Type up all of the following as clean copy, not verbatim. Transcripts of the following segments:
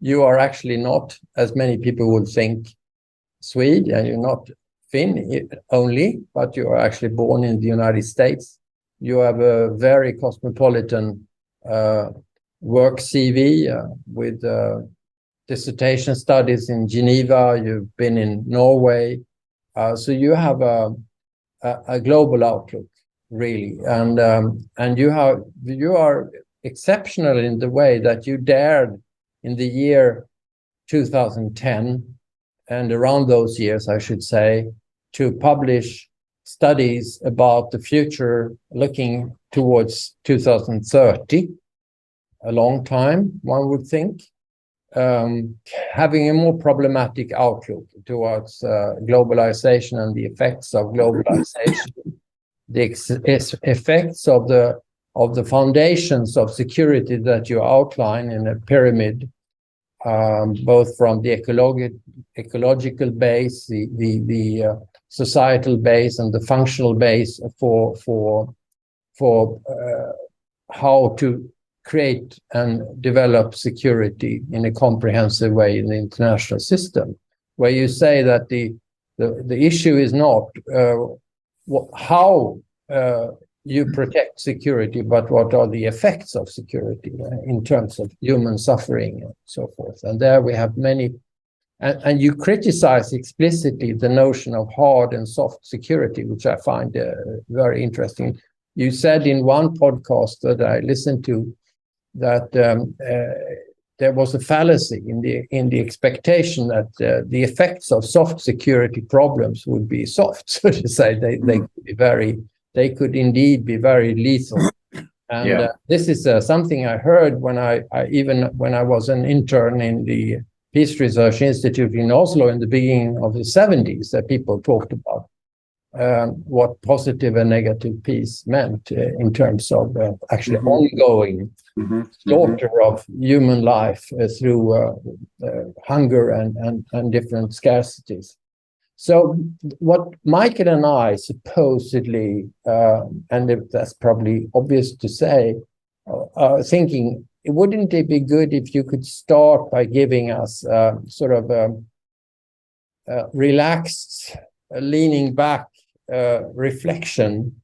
you are actually not, as many people would think, Swede, and you're not Finn only, but you are actually born in the United States. You have a very cosmopolitan work CV with dissertation studies in Geneva. You've been in Norway. So you have a global outlook, really. And you are exceptional in the way that you dared in the year 2010, and around those years, I should say, to publish studies about the future looking towards 2030, a long time, one would think, having a more problematic outlook towards globalization and the effects of globalization, the effects of the foundations of security that you outline in a pyramid, both from the ecological base, the societal base, and the functional base for how to create and develop security in a comprehensive way in the international system, where you say that the issue is not how you protect security, but what are the effects of security in terms of human suffering and so forth. And there we have many, and you criticize explicitly the notion of hard and soft security, which I find very interesting. You said in one podcast that I listened to that there was a fallacy in the expectation that the effects of soft security problems would be soft, so to say. They could indeed be very lethal. And this is something I heard when I was an intern in the Peace Research Institute in Oslo in the beginning of the 70s, that people talked about what positive and negative peace meant in terms of actually ongoing slaughter of human life through hunger and different scarcities. So what Michael and I supposedly, and that's probably obvious to say, are thinking, wouldn't it be good if you could start by giving us sort of a relaxed, leaning back reflection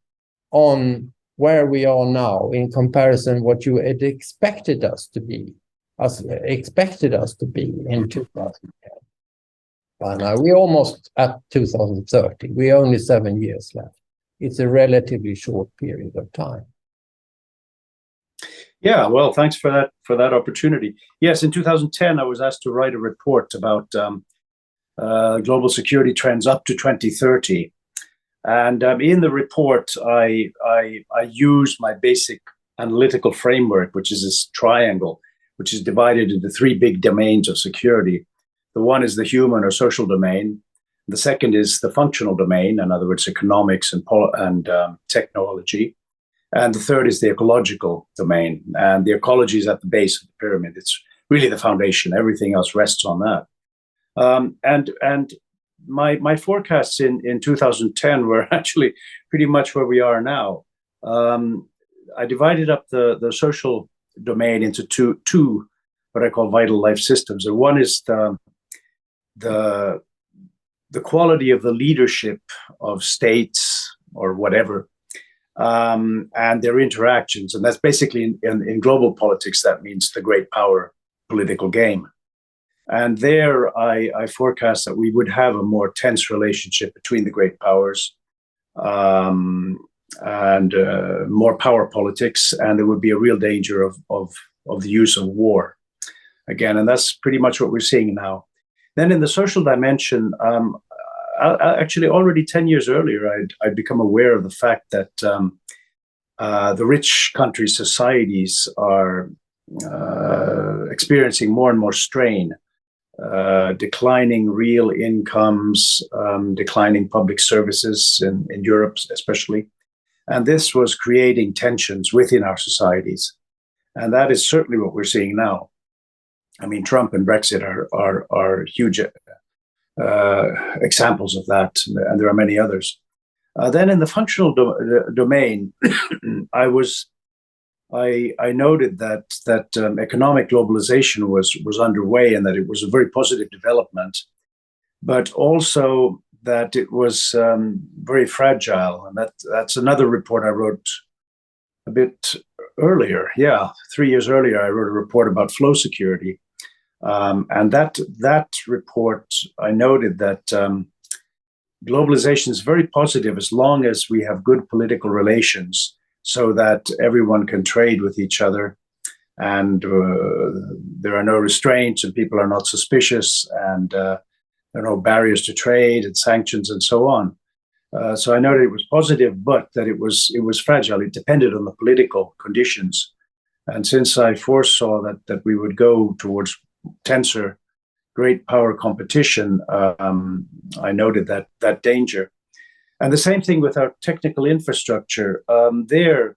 on where we are now in comparison what you had expected us to be in 2010. By now, we're almost at 2030. We're only 7 years left. It's a relatively short period of time. Yeah, well, thanks for that opportunity. Yes, in 2010, I was asked to write a report about global security trends up to 2030. And in the report, I use my basic analytical framework, which is this triangle, which is divided into three big domains of security. The one is the human or social domain. The second is the functional domain, in other words, economics and technology. And the third is the ecological domain. And the ecology is at the base of the pyramid. It's really the foundation. Everything else rests on that. And my forecasts in 2010 were actually pretty much where we are now. I divided up the social domain into two what I call vital life systems. And one is the quality of the leadership of states or whatever, and their interactions. And that's basically in global politics, that means the great power political game. And there I forecast that we would have a more tense relationship between the great powers and more power politics, and there would be a real danger of the use of war again. And that's pretty much what we're seeing now. Then in the social dimension, actually already 10 years earlier, I'd become aware of the fact that the rich countries' societies are experiencing more and more strain, declining real incomes, declining public services in Europe especially. And this was creating tensions within our societies. And that is certainly what we're seeing now. I mean, Trump and Brexit are huge examples of that, and there are many others. Then in the functional domain, I was I noted that economic globalization was underway and that it was a very positive development, but also that it was very fragile. And that's another report I wrote a bit earlier. Yeah, 3 years earlier, I wrote a report about flow security. And that report, I noted that globalization is very positive as long as we have good political relations so that everyone can trade with each other and there are no restraints and people are not suspicious and there are no barriers to trade and sanctions and so on. So I noted it was positive, but that it was fragile. It depended on the political conditions. And since I foresaw that we would go towards tenser, great power competition, I noted that danger. And the same thing with our technical infrastructure. There,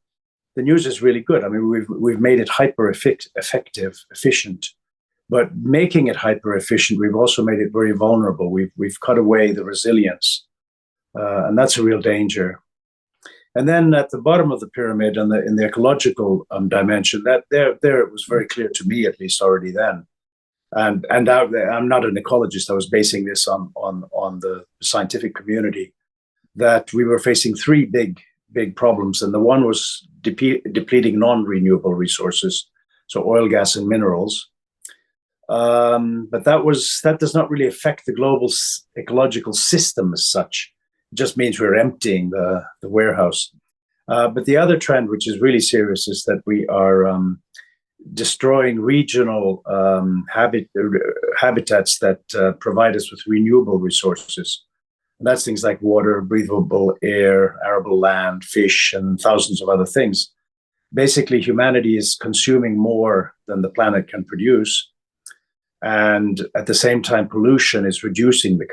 the news is really good. I mean, we've made it hyper effective, efficient. But making it hyper efficient, we've also made it very vulnerable. We've cut away the resilience, and that's a real danger. And then at the bottom of the pyramid, in the ecological dimension, that there it was very clear to me, at least already then. And I'm not an ecologist. I was basing this on the scientific community, that we were facing three big problems, and the one was depleting non-renewable resources, so oil, gas, and minerals. But that does not really affect the global ecological system as such. It just means we're emptying the warehouse. But the other trend, which is really serious, is that we are destroying regional habitats that provide us with renewable resources. And that's things like water, breathable air, arable land, fish, and thousands of other things. Basically, humanity is consuming more than the planet can produce. And at the same time, pollution is reducing the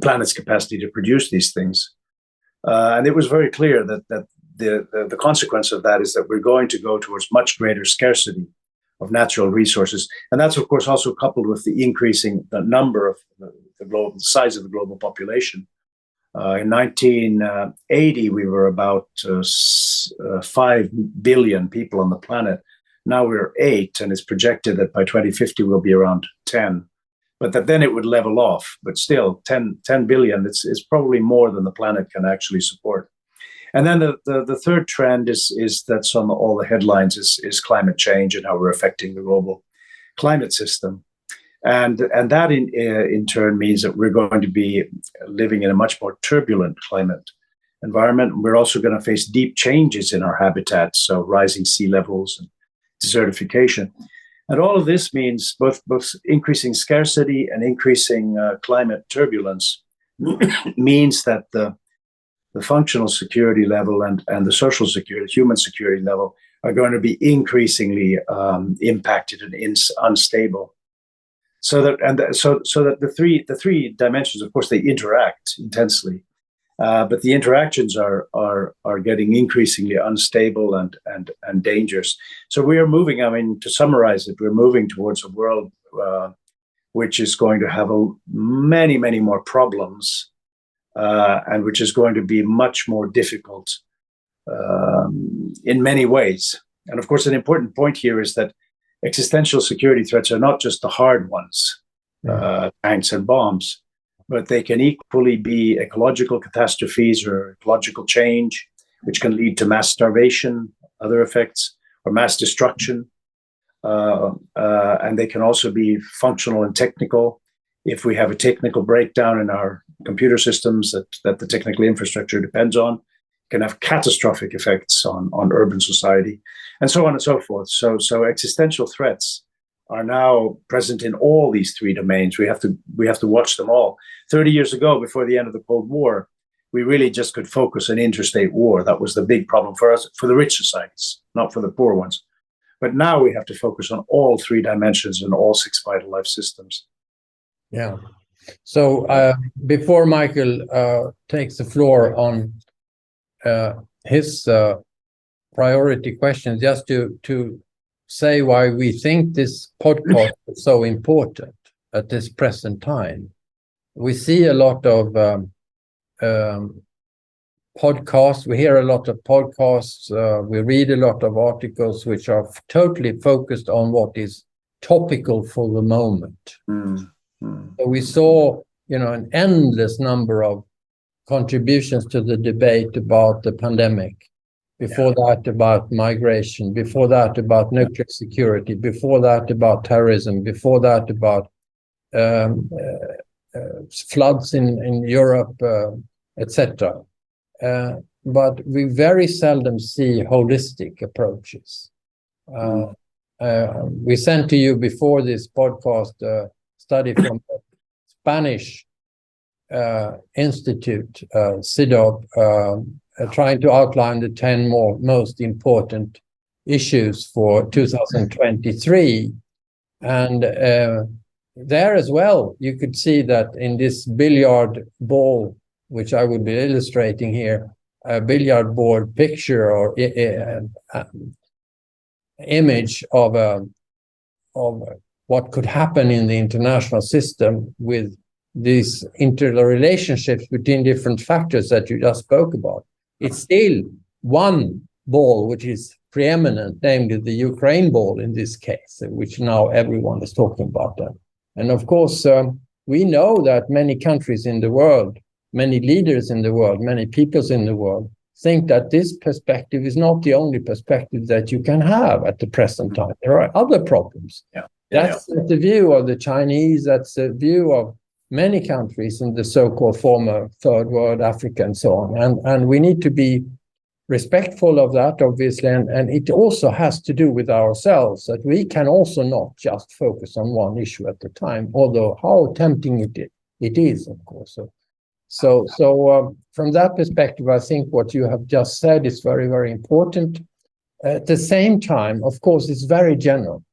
planet's capacity to produce these things. And it was very clear that the consequence of that is that we're going to go towards much greater scarcity of natural resources. And that's, of course, also coupled with the increasing number of the size of the global population. In 1980, we were about 5 billion people on the planet. Now we're 8, and it's projected that by 2050 we'll be around 10. But that then it would level off. But still, 10 billion, it's probably more than the planet can actually support. And then the third trend is that's on all the headlines is climate change and how we're affecting the global climate system. And that in turn means that we're going to be living in a much more turbulent climate environment. We're also going to face deep changes in our habitats, so rising sea levels and desertification. And all of this means both increasing scarcity and increasing climate turbulence means that the functional security level and the social security, human security level are going to be increasingly impacted and unstable. So that the three dimensions, of course, they interact intensely, but the interactions are getting increasingly unstable and dangerous. So we are moving. I mean, to summarize it, we're moving towards a world which is going to have many more problems, and which is going to be much more difficult in many ways. And of course, an important point here is that existential security threats are not just the hard ones, tanks and bombs, but they can equally be ecological catastrophes or ecological change, which can lead to mass starvation, other effects, or mass destruction. And they can also be functional and technical. If we have a technical breakdown in our computer systems that the technical infrastructure depends on, can have catastrophic effects on urban society, and so on and so forth. So existential threats are now present in all these three domains. We have to watch them all. 30 years ago, before the end of the Cold War, we really just could focus on interstate war. That was the big problem for us, for the rich societies, not for the poor ones. But now we have to focus on all three dimensions and all 6 vital life systems. Yeah. So before Michael takes the floor on his priority question, just to say why we think this podcast is so important at this present time. We see a lot of podcasts. We hear a lot of podcasts. We read a lot of articles which are totally focused on what is topical for the moment. So we saw, an endless number of contributions to the debate about the pandemic. Before that, about migration. Before that, about nuclear security. Before that, about terrorism. Before that, about floods in Europe, etc. But we very seldom see holistic approaches. We sent to you before this podcast a study from the Spanish Institute, CIDOB, trying to outline the 10 most important issues for 2023. And there as well, you could see that in this billiard ball, which I would be illustrating here, a billiard board picture or image of what could happen in the international system with these interrelationships between different factors that you just spoke about. It's still one ball which is preeminent, namely the Ukraine ball in this case, which now everyone is talking about that. And of course, we know that many countries in the world, many leaders in the world, many peoples in the world think that this perspective is not the only perspective that you can have at the present time. There are other problems. That's the view of the Chinese, that's the view of many countries in the so-called former third world, Africa and so on. And we need to be respectful of that, obviously, and it also has to do with ourselves, that we can also not just focus on one issue at a time, although how tempting it is, of course. So from that perspective, I think what you have just said is very, very important. At the same time, of course, it's very general,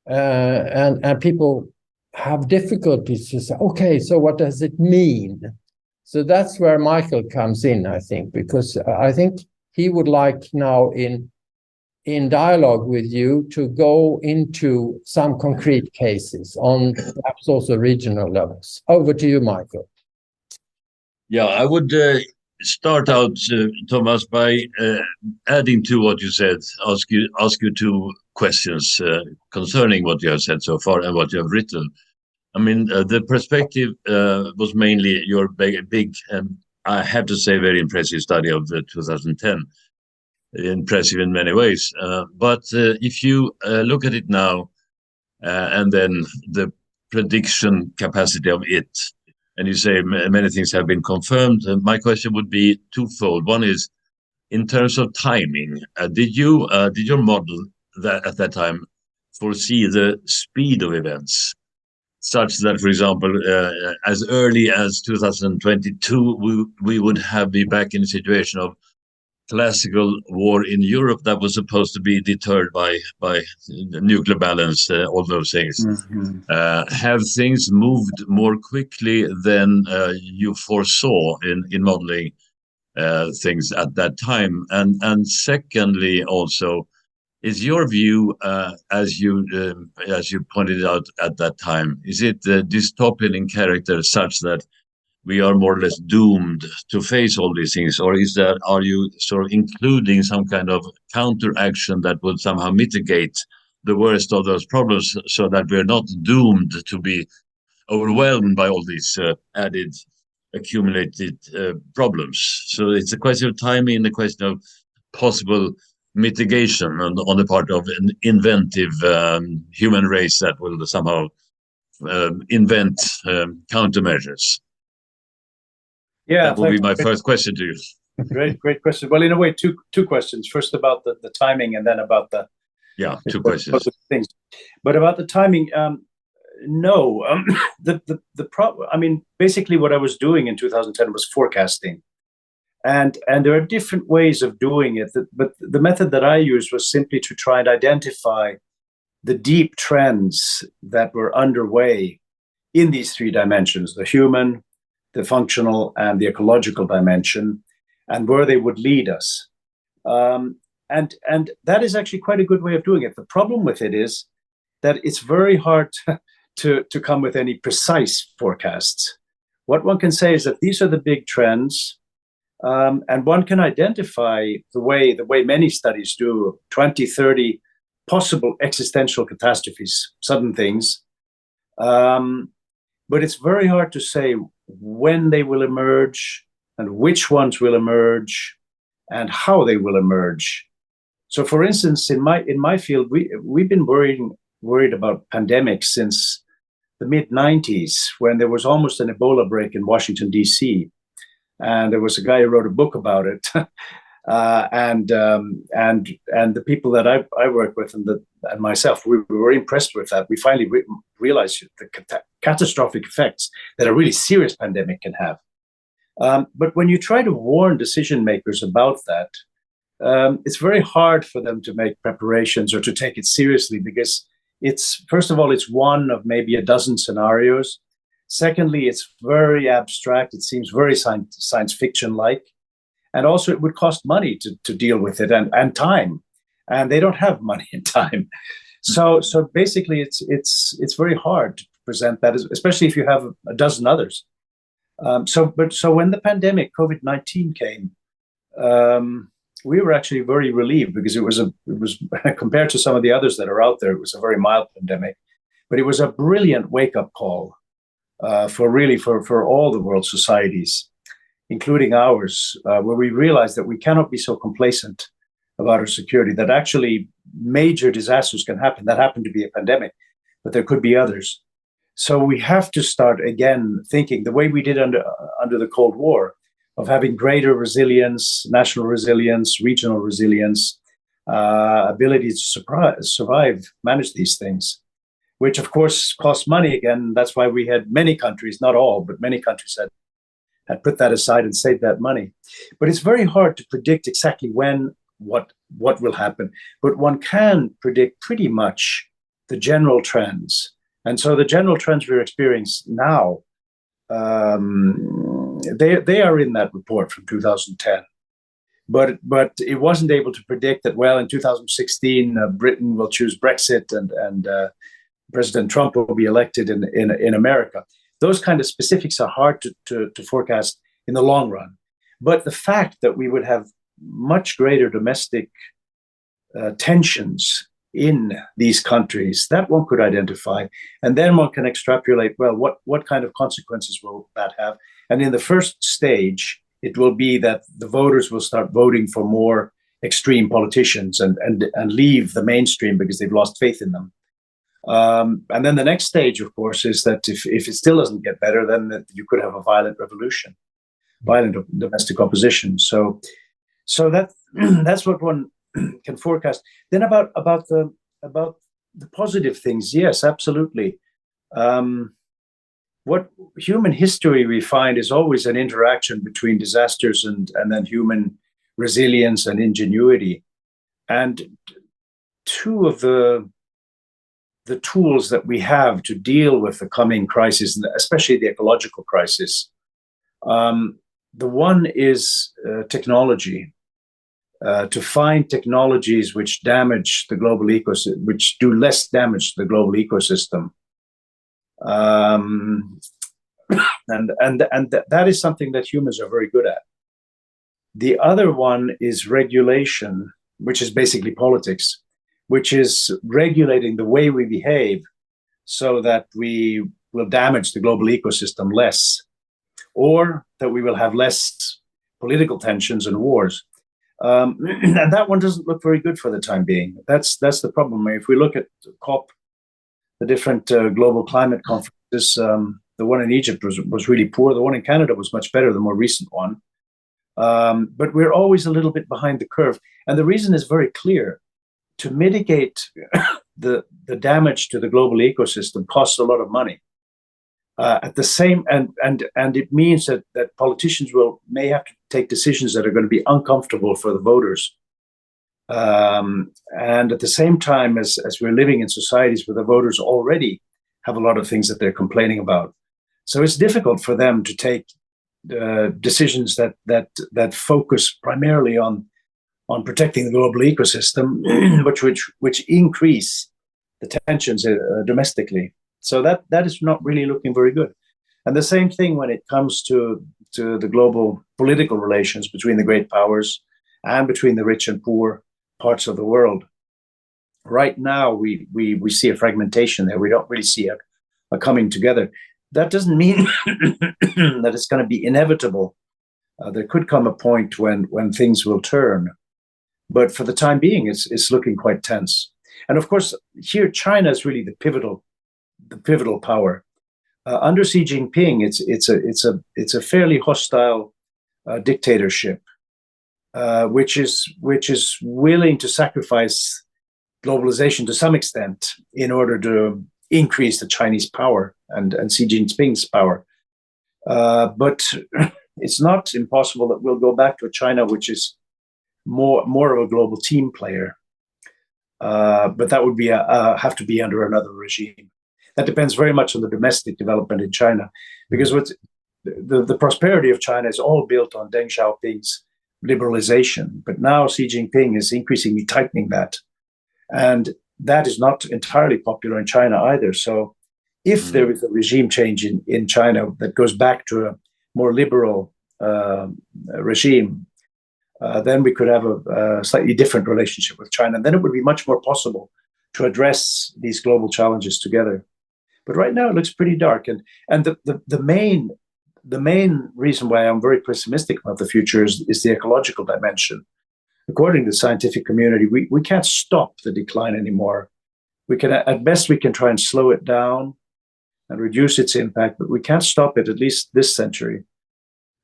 and people have difficulties to say, okay, so what does it mean? So that's where Michael comes in, I think, because I think he would like now in dialogue with you to go into some concrete cases on perhaps also regional levels. Over to you, Michael. Yeah, I would start out, Thomas, by adding to what you said, ask you two questions concerning what you have said so far and what you have written. I mean, the perspective was mainly your big and I have to say very impressive study of the 2010. Impressive in many ways. But if you look at it now and then the prediction capacity of it, and you say many things have been confirmed, my question would be twofold. One is, in terms of timing, did your model that at that time foresee the speed of events, such that, for example, as early as 2022, we would be back in a situation of classical war in Europe that was supposed to be deterred by nuclear balance, all those things. Have things moved more quickly than you foresaw in modeling things at that time? And secondly, also, is your view, as you pointed out at that time, is it dystopian in character such that we are more or less doomed to face all these things, or are you sort of including some kind of counteraction that would somehow mitigate the worst of those problems, so that we're not doomed to be overwhelmed by all these added accumulated problems? So it's a question of timing and a question of possible mitigation on the part of an inventive human race that will somehow invent countermeasures. Yeah, that will be my first question to you. Great question. Well, in a way, two questions. First about the timing, and then about the two questions. Things. But about the timing, no. The problem. I mean, basically, what I was doing in 2010 was forecasting, and there are different ways of doing it. But the method that I used was simply to try and identify the deep trends that were underway in these three dimensions: the human, the functional, and the ecological dimension, and where they would lead us. And that is actually quite a good way of doing it. The problem with it is that it's very hard to come with any precise forecasts. What one can say is that these are the big trends, And one can identify the way many studies do 20, 30 possible existential catastrophes, sudden things. But it's very hard to say when they will emerge and which ones will emerge and how they will emerge. So, for instance, in my field, we've been worried about pandemics since the mid-90s, when there was almost an Ebola break in Washington, D.C., and there was a guy who wrote a book about it. And the people that I work with and myself, we were impressed with that. We finally realized the catastrophic effects that a really serious pandemic can have. But when you try to warn decision makers about that, it's very hard for them to make preparations or to take it seriously, because it's, first of all, it's one of maybe a dozen scenarios. Secondly, it's very abstract. It seems very science fiction-like. And also it would cost money to deal with it and time. And they don't have money and time. So basically it's very hard to present that, especially if you have a dozen others. So when the pandemic, COVID-19 came, we were actually very relieved, because it was compared to some of the others that are out there, it was a very mild pandemic, but it was a brilliant wake-up call for all the world societies, including ours, where we realized that we cannot be so complacent about our security, that actually major disasters can happen. That happened to be a pandemic, but there could be others. So we have to start again thinking the way we did under the Cold War, of having greater resilience, national resilience, regional resilience, ability to survive, manage these things, which of course costs money again. That's why we had many countries, not all, but many countries had put that aside and saved that money. But it's very hard to predict exactly when, what will happen. But one can predict pretty much the general trends. And so the general trends we're experiencing now, they are in that report from 2010. But it wasn't able to predict that, well, in 2016, Britain will choose Brexit and President Trump will be elected in America. Those kind of specifics are hard to forecast in the long run. But the fact that we would have much greater domestic tensions in these countries, that one could identify. And then one can extrapolate, well, what kind of consequences will that have? And in the first stage, it will be that the voters will start voting for more extreme politicians and leave the mainstream because they've lost faith in them. And then the next stage, of course, is that if it still doesn't get better, then you could have a violent revolution, violent domestic opposition. So that's what one can forecast. Then about the positive things, yes, absolutely. What human history we find is always an interaction between disasters and then human resilience and ingenuity. And two of the tools that we have to deal with the coming crisis, especially the ecological crisis, the one is technology. To find technologies which damage the global ecosystem, which do less damage to the global ecosystem. And that is something that humans are very good at. The other one is regulation, which is basically politics, which is regulating the way we behave so that we will damage the global ecosystem less, or that we will have less political tensions and wars. And that one doesn't look very good for the time being. That's the problem. If we look at COP, the different global climate conferences, the one in Egypt was really poor. The one in Canada was much better, the more recent one. But we're always a little bit behind the curve. And the reason is very clear. To mitigate the damage to the global ecosystem costs a lot of money. At the same, and it means that politicians may have to take decisions that are going to be uncomfortable for the voters. And at the same time, as we're living in societies where the voters already have a lot of things that they're complaining about, so it's difficult for them to take decisions that focus primarily on protecting the global ecosystem, which increase the tensions domestically. So that is not really looking very good. And the same thing when it comes to to the global political relations between the great powers and between the rich and poor parts of the world. Right now, we see a fragmentation there. We don't really see a coming together. That doesn't mean that it's going to be inevitable. There could come a point when things will turn. But for the time being, it's looking quite tense. And of course, here, China is really the pivotal power. Under Xi Jinping, it's a fairly hostile dictatorship, which is willing to sacrifice globalization to some extent in order to increase the Chinese power and Xi Jinping's power. But it's not impossible that we'll go back to a China which is more of a global team player. But that would be have to be under another regime. That depends very much on the domestic development in China, because the prosperity of China is all built on Deng Xiaoping's liberalization. But now Xi Jinping is increasingly tightening that. And that is not entirely popular in China either. So if there is a regime change in China that goes back to a more liberal regime, then we could have a slightly different relationship with China. And then it would be much more possible to address these global challenges together. But right now it looks pretty dark. And the main reason why I'm very pessimistic about the future is the ecological dimension. According to the scientific community, we can't stop the decline anymore. We can, at best, we can try and slow it down and reduce its impact, but we can't stop it, at least this century.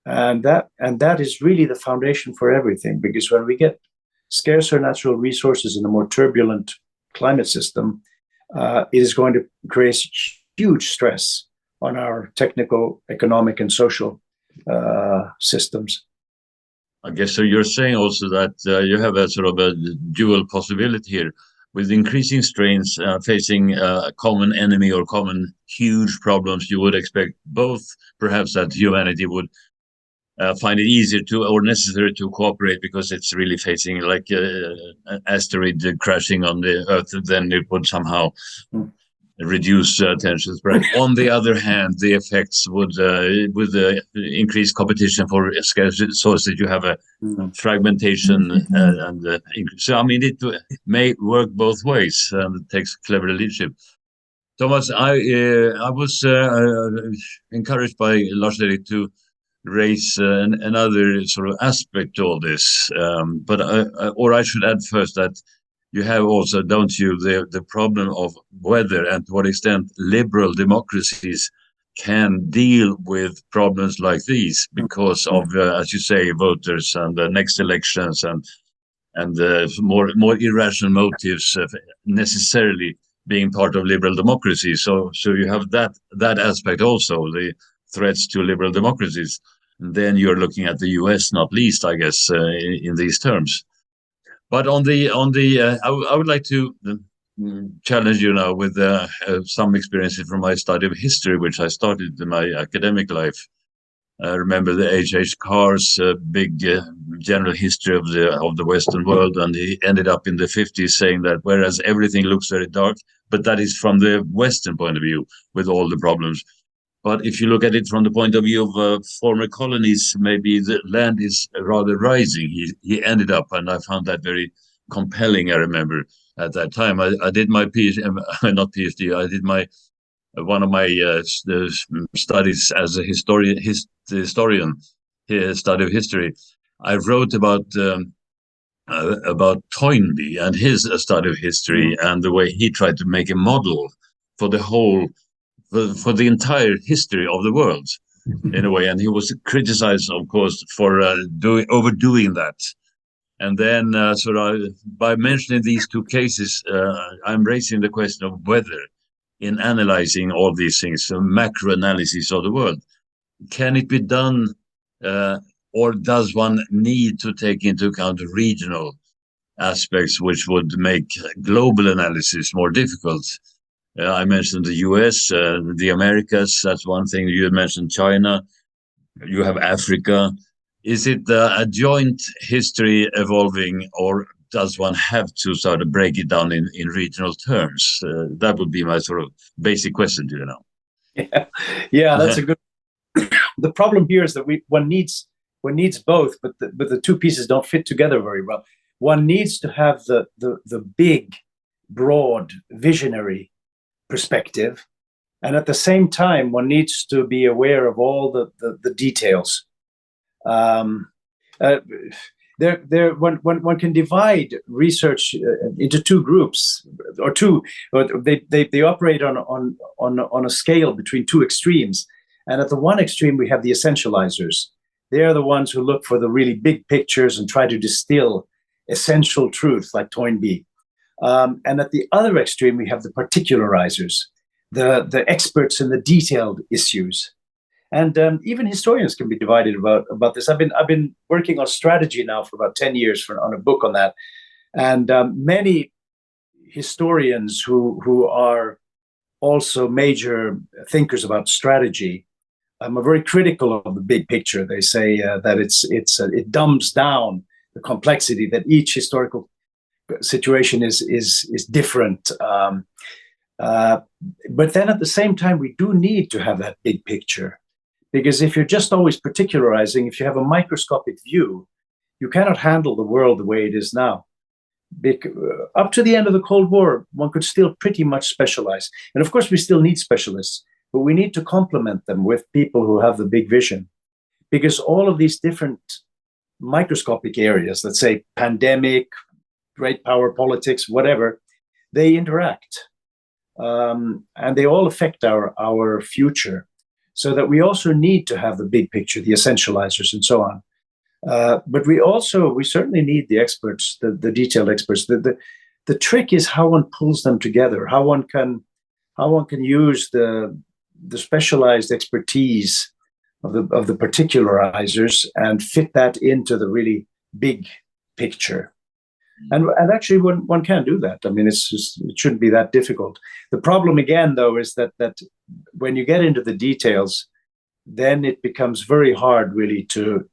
And that is really the foundation for everything, because when we get scarcer natural resources in a more turbulent climate system, it is going to create huge stress on our technical, economic, and social systems. I guess so. You're saying also that you have a sort of a dual possibility here, with increasing strains facing a common enemy or common huge problems. You would expect both, perhaps, that humanity would find it easier to or necessary to cooperate because it's really facing like an asteroid crashing on the Earth. Then it would somehow reduce tensions. But on the other hand, the effects would, with the increased competition for scarce resources, you have a fragmentation and so I mean it may work both ways. It takes clever leadership. Thomas, I was encouraged by Lars-Erik to raise another sort of aspect to all this, but I should add first that you have also, don't you, the problem of whether and to what extent liberal democracies can deal with problems like these because of, as you say, voters and the next elections and more irrational motives necessarily being part of liberal democracy. So you have that aspect also, the threats to liberal democracies. And then you're looking at the US, not least, I guess, in these terms. But on the, I would like to challenge you now with some experiences from my study of history, which I started in my academic life. I remember the H.H. Carr's big general history of the Western world, and he ended up in the 50s saying that whereas everything looks very dark, but that is from the Western point of view with all the problems. But if you look at it from the point of view of former colonies, maybe the land is rather rising. He ended up, and I found that very compelling. I remember at that time, I did my PhD, not PhD, I did my one of my studies as a historian, study of history. I wrote about Toynbee and his study of history and the way he tried to make a model for the whole. For the entire history of the world, in a way, and he was criticized, of course, for overdoing that. And then, by mentioning these two cases, I'm raising the question of whether, in analyzing all these things, macro analysis of the world, can it be done, or does one need to take into account regional aspects, which would make global analysis more difficult? I mentioned the US, the Americas, that's one thing. You mentioned China, you have Africa. Is it a joint history evolving, or does one have to sort of break it down in regional terms? That would be my sort of basic question to you now. Yeah, that's a good the problem here is that one needs both, but the two pieces don't fit together very well. One needs to have the big, broad, visionary perspective, and at the same time, one needs to be aware of all the details. One can divide research into two groups, or two. They operate on a scale between two extremes, and at the one extreme we have the essentializers. They are the ones who look for the really big pictures and try to distill essential truth, like Toynbee. And at the other extreme we have the particularizers, the experts in the detailed issues. And even historians can be divided about this. I've been working on strategy now for about 10 years on a book on that. And many historians who are also major thinkers about strategy are very critical of the big picture. They say that it dumbs down the complexity, that each historical situation is different. But then at the same time, we do need to have that big picture. Because if you're just always particularizing, if you have a microscopic view, you cannot handle the world the way it is now. Up to the end of the Cold War, one could still pretty much specialize. And of course, we still need specialists, but we need to complement them with people who have the big vision. Because all of these different microscopic areas, let's say pandemic, great power politics, whatever, they interact. And they all affect our future. So that we also need to have the big picture, the essentializers and so on. But we certainly need the experts, the detailed experts. The trick is how one pulls them together, how one can use the specialized expertise of the particularizers and fit that into the really big picture. And actually, one can do that. I mean, it shouldn't be that difficult. The problem again, though, is that when you get into the details, then it becomes very hard, really, to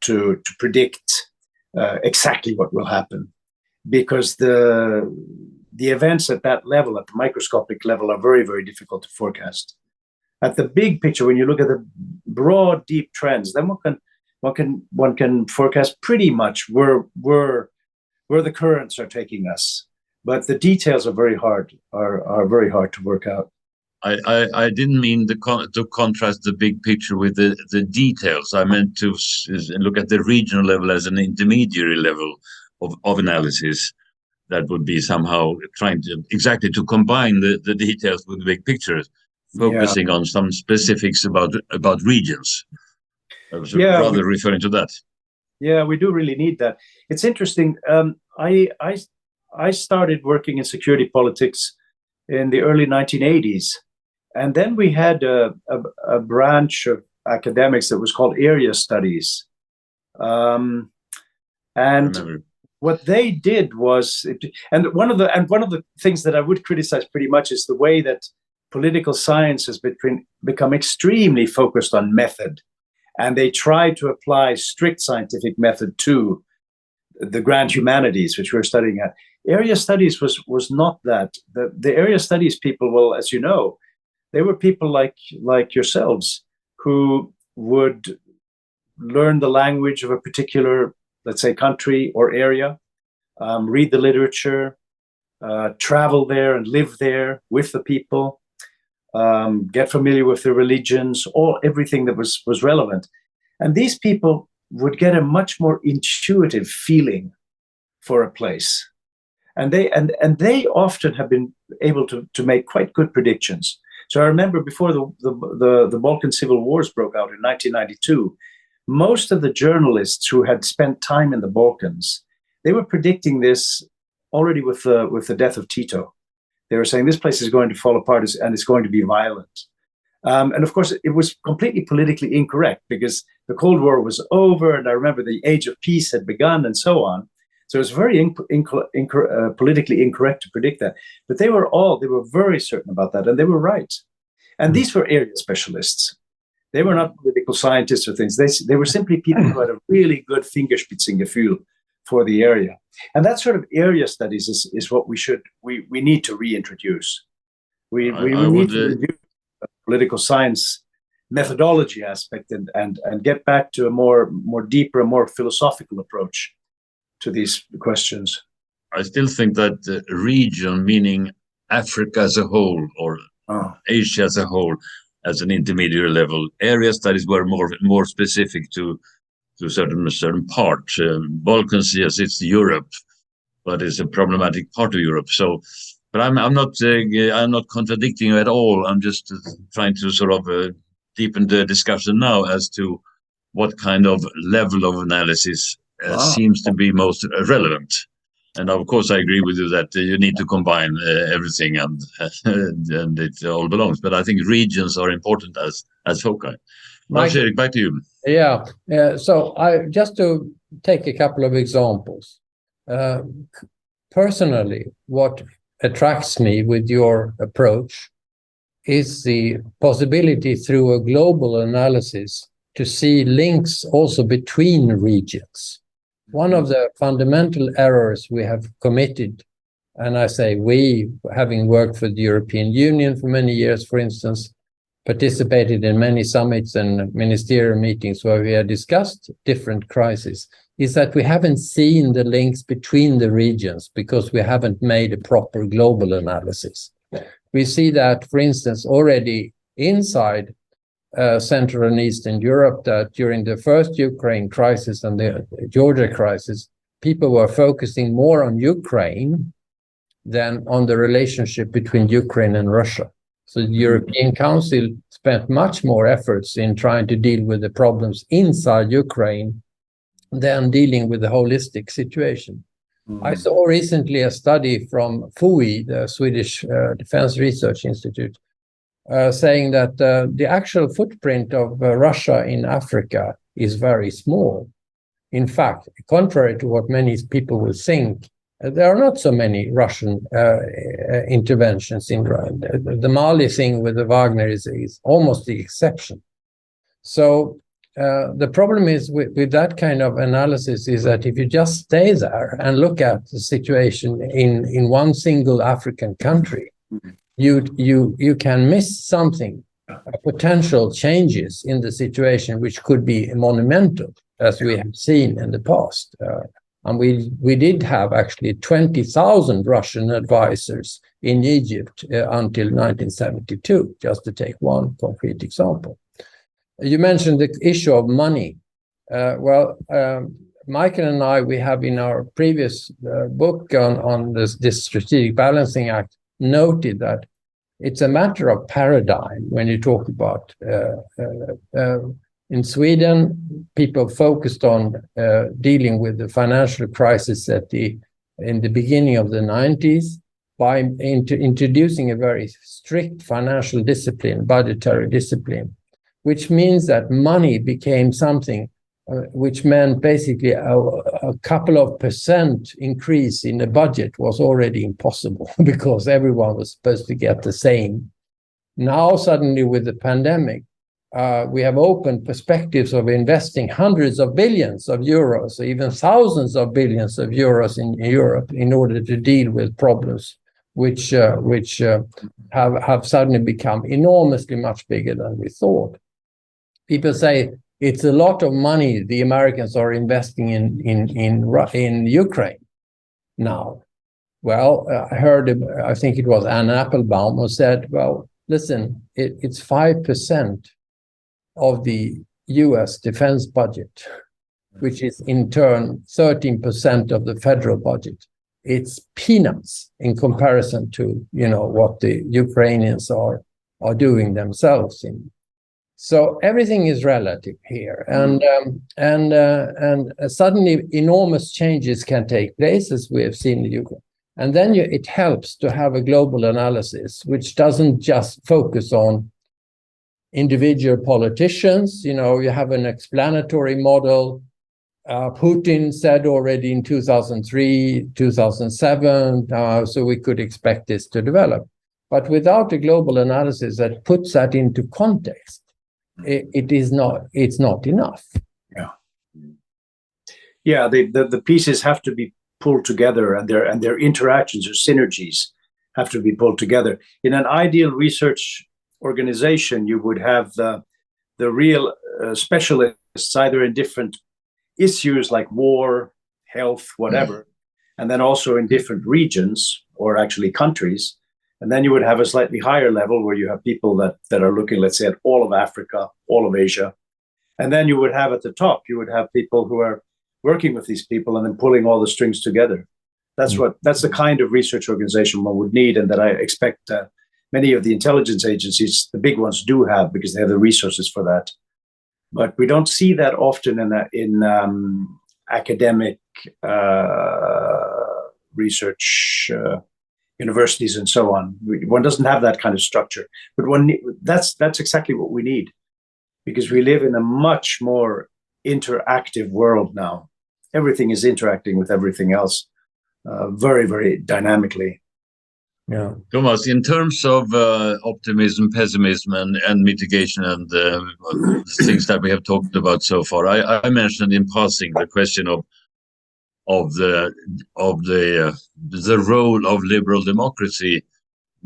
predict exactly what will happen, because the events at that level, at the microscopic level, are very, very difficult to forecast. At the big picture, when you look at the broad, deep trends, then one can forecast pretty much where the currents are taking us, but the details are very hard to work out. I didn't mean to contrast the big picture with the details. I meant to look at the regional level as an intermediary level of analysis that would be somehow trying to combine the details with the big picture, focusing on some specifics about regions. I was rather referring to that. Yeah, we do really need that. It's interesting. I started working in security politics in the early 1980s. And then we had a branch of academics that was called area studies. And what they did was, and one of the things that I would criticize pretty much is the way that political science has become extremely focused on method. And they try to apply strict scientific method to the grand humanities, which we're studying at. Area studies was not that. The area studies people, well, as you know, they were people like yourselves who would learn the language of a particular, let's say, country or area, read the literature, travel there and live there with the people, get familiar with their religions, everything that was relevant. And these people would get a much more intuitive feeling for a place. And they often have been able to make quite good predictions. So I remember before the Balkan civil wars broke out in 1992, most of the journalists who had spent time in the Balkans, they were predicting this already with the death of Tito. They were saying this place is going to fall apart and it's going to be violent. And of course, it was completely politically incorrect because the Cold War was over, and I remember the age of peace had begun, and so on. So it was very politically incorrect to predict that. But they were very certain about that, and they were right. And these were area specialists. They were not political scientists or things. They were simply people who had a really good Fingerspitzengefühl for the area. And that sort of area studies is what we need to reintroduce. We need to reduce political science methodology aspect and get back to a more deeper, more philosophical approach to these questions? I still think that the region, meaning Africa as a whole or Asia as a whole, as an intermediate level, areas that is were more specific to certain part. Balkans, yes, it's Europe, but it's a problematic part of Europe. So, but I'm not contradicting you at all. I'm just trying to sort of deepen the discussion now as to what kind of level of analysis seems to be most relevant. And of course, I agree with you that you need to combine everything, and it all belongs. But I think regions are important as foci. Lars-Erik, back to you. Yeah. So I just to take a couple of examples. Personally, what attracts me with your approach is the possibility through a global analysis to see links also between regions. One of the fundamental errors we have committed, and I say we, having worked for the European Union for many years, for instance, participated in many summits and ministerial meetings where we have discussed different crises, is that we haven't seen the links between the regions because we haven't made a proper global analysis. We see that, for instance, already inside Central and Eastern Europe, that during the first Ukraine crisis and the Georgia crisis, people were focusing more on Ukraine than on the relationship between Ukraine and Russia. So the European Council spent much more efforts in trying to deal with the problems inside Ukraine than dealing with the holistic situation. I saw recently a study from FOI, the Swedish Defense Research Institute, saying that the actual footprint of Russia in Africa is very small. In fact, contrary to what many people will think, there are not so many Russian interventions in the Mali thing with the Wagner is almost the exception. So the problem is with that kind of analysis is that if you just stay there and look at the situation in one single African country, you can miss something, potential changes in the situation which could be monumental, as we have seen in the past. And we did have actually 20,000 Russian advisors in Egypt until 1972, just to take one concrete example. You mentioned the issue of money. Michael and I, we have in our previous book on this Strategic Balancing Act noted that it's a matter of paradigm when you talk about in Sweden, people focused on dealing with the financial crisis in the beginning of the 90s by introducing a very strict financial discipline, budgetary discipline, which means that money became something which meant basically a couple of percent increase in the budget was already impossible because everyone was supposed to get the same. Now, suddenly with the pandemic, we have opened perspectives of investing hundreds of billions of euros, or even thousands of billions of euros in Europe in order to deal with problems which have suddenly become enormously much bigger than we thought. People say it's a lot of money the Americans are investing in Ukraine now. Well, I heard, I think it was Anne Applebaum who said, well, listen, it's 5% of the US defense budget, which is in turn 13% of the federal budget. It's peanuts in comparison to, what the Ukrainians are doing themselves in. So everything is relative here, and suddenly enormous changes can take place, as we have seen in Ukraine. And then it helps to have a global analysis, which doesn't just focus on individual politicians. You have an explanatory model. Putin said already in 2003, 2007, so we could expect this to develop. But without a global analysis that puts that into context, it's not enough. Yeah. The pieces have to be pulled together, and their interactions or synergies have to be pulled together. In an ideal research organization, you would have the the real specialists, either in different issues like war, health, whatever, and then also in different regions or actually countries. And then you would have a slightly higher level where you have people that are looking, let's say, at all of Africa, all of Asia. And then you would have at the top, you would have people who are working with these people and then pulling all the strings together. That's the kind of research organization one would need, and that I expect many of the intelligence agencies, the big ones, do have, because they have the resources for that. But we don't see that often in academic research universities and so on. One doesn't have that kind of structure, but that's exactly what we need, because we live in a much more interactive world now. Everything is interacting with everything else very, very dynamically. Yeah. Thomas, in terms of optimism, pessimism, and mitigation, and things that we have talked about so far, I mentioned in passing the question of the role of liberal democracy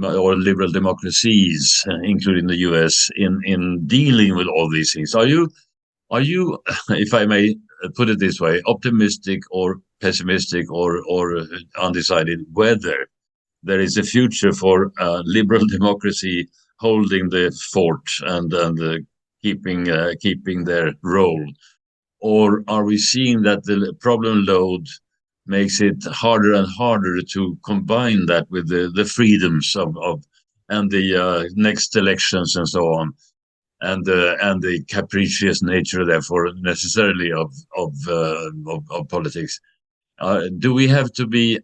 or liberal democracies, including the US, in dealing with all these things. Are you, if I may put it this way, optimistic or pessimistic or undecided whether there is a future for liberal democracy holding the fort and keeping their role? Or are we seeing that the problem load makes it harder and harder to combine that with the freedoms of and the next elections and so on, and the capricious nature, therefore, necessarily of politics? Do we have to be?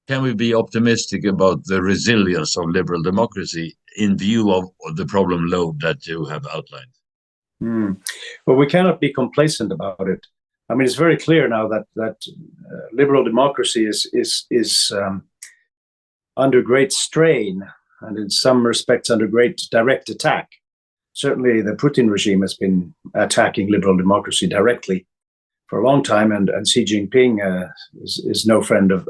Can we be optimistic about the resilience of liberal democracy in view of the problem load that you have outlined? Well, we cannot be complacent about it. I mean, it's very clear now that liberal democracy is under great strain, and in some respects under great direct attack. Certainly, the Putin regime has been attacking liberal democracy directly for a long time, and Xi Jinping is no friend of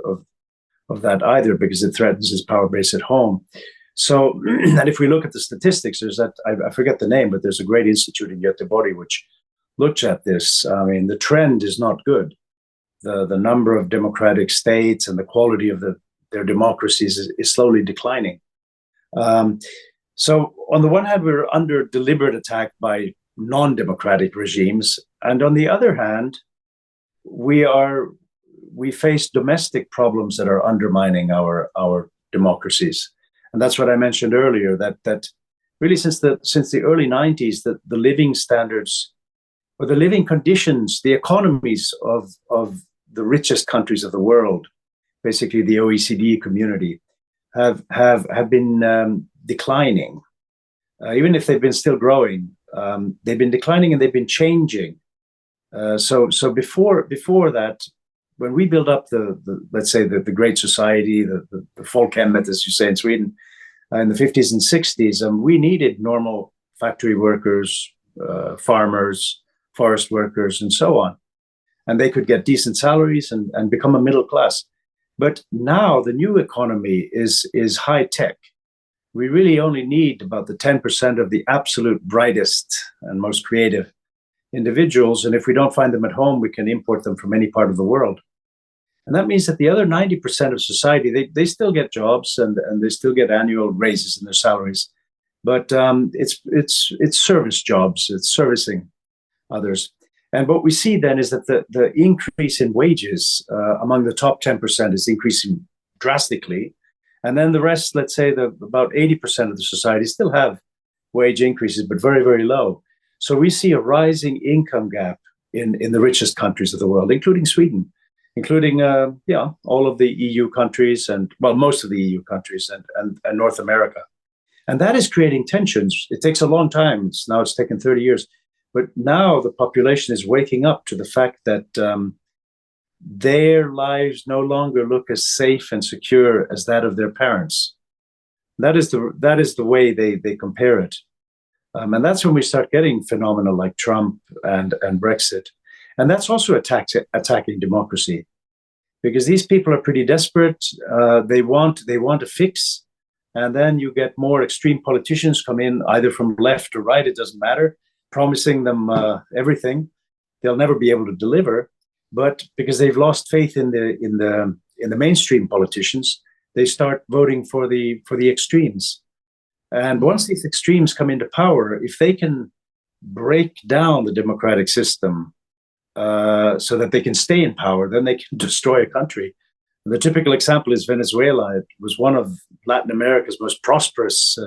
that either, because it threatens his power base at home. So, and if we look at the statistics, there's that, I forget the name, but there's a great institute in Göteborg which looks at this. I mean, the trend is not good. The number of democratic states and the quality of their democracies is slowly declining. So on the one hand, we're under deliberate attack by non-democratic regimes. And on the other hand, we face domestic problems that are undermining our democracies. And that's what I mentioned earlier, that really since the early 90s, that the living standards or the living conditions, the economies of the richest countries of the world, basically the OECD community, have been declining. Even if they've been still growing, they've been declining and they've been changing. So before that, when we build up let's say the Great Society, the folkhemmet, as you say in Sweden, in the 50s and 60s, we needed normal factory workers, farmers, forest workers, and so on. And they could get decent salaries and become a middle class. But now the new economy is high tech. We really only need about the 10% of the absolute brightest and most creative individuals. And if we don't find them at home, we can import them from any part of the world. And that means that the other 90% of society, they still get jobs and they still get annual raises in their salaries. But it's service jobs, it's servicing others. And what we see then is that the increase in wages among the top 10% is increasing drastically. And then the rest, let's say about 80% of the society still have wage increases, but very, very low. So we see a rising income gap in the richest countries of the world, including Sweden, including all of the EU countries and, well, most of the EU countries and North America. And that is creating tensions. It takes a long time. It's taken 30 years. But now the population is waking up to the fact that their lives no longer look as safe and secure as that of their parents. That is the way they compare it. And that's when we start getting phenomena like Trump and Brexit. And that's also attacking democracy, because these people are pretty desperate. They want a fix, and then you get more extreme politicians come in, either from left or right, it doesn't matter, promising them everything. They'll never be able to deliver, but because they've lost faith in the mainstream politicians, they start voting for the extremes. And once these extremes come into power, if they can break down the democratic system so that they can stay in power, then they can destroy a country. The typical example is Venezuela. It was one of Latin America's most prosperous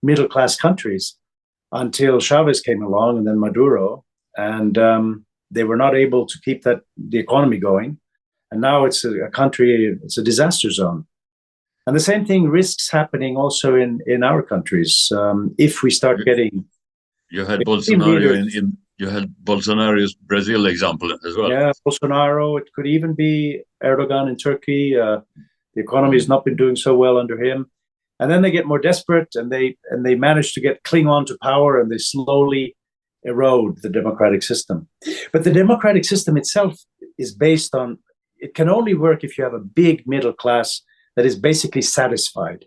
middle-class countries until Chavez came along, and then Maduro, and they were not able to keep the economy going. And now it's a country, it's a disaster zone. And the same thing risks happening also in our countries. If we start getting... You had Bolsonaro you had Bolsonaro's Brazil example as well. Yeah, Bolsonaro. It could even be Erdogan in Turkey. The economy has not been doing so well under him. And then they get more desperate, and they manage to cling on to power, and they slowly erode the democratic system. But the democratic system itself is based on, it can only work if you have a big middle class that is basically satisfied,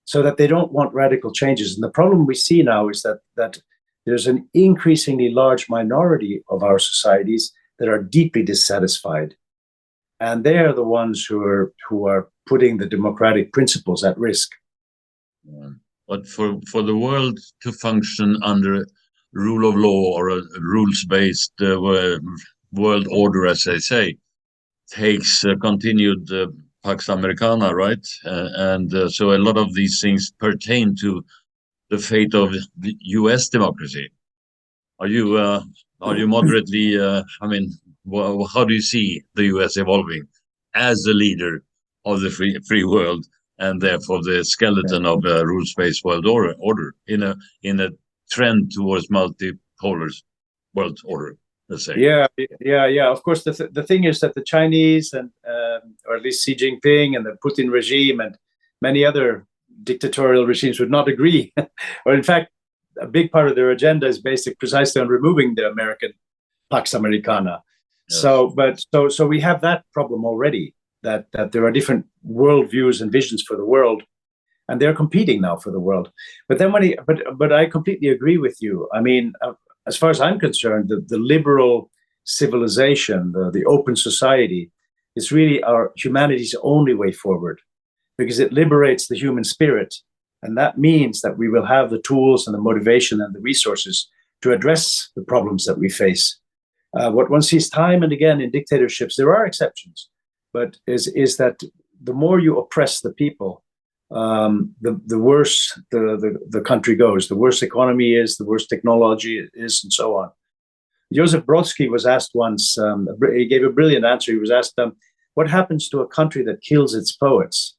so that they don't want radical changes. And the problem we see now is that there's an increasingly large minority of our societies that are deeply dissatisfied. And they are the ones who are putting the democratic principles at risk. But for the world to function under rule of law or a rules-based world order, as they say, takes continued Pax Americana, right? So a lot of these things pertain to the fate of the U.S. democracy. Are you moderately? How do you see the U.S. evolving as the leader of the free world, and therefore the skeleton of a rules-based world order in a trend towards multipolar world order? Let's say. Yeah. Of course, the thing is that the Chinese and or at least Xi Jinping and the Putin regime and many other dictatorial regimes would not agree, or in fact, a big part of their agenda is based precisely on removing the American Pax Americana. Yes. So we have that problem already, that there are different worldviews and visions for the world, and they're competing now for the world. But then but I completely agree with you. I mean, as far as I'm concerned, the liberal civilization, the open society, is really our humanity's only way forward, because it liberates the human spirit. And that means that we will have the tools and the motivation and the resources to address the problems that we face. What one sees time and again in dictatorships, there are exceptions, but is that the more you oppress the people, the worse the country goes, the worse economy is, the worse technology is, and so on. Joseph Brodsky was asked once, he gave a brilliant answer. He was asked, what happens to a country that kills its poets?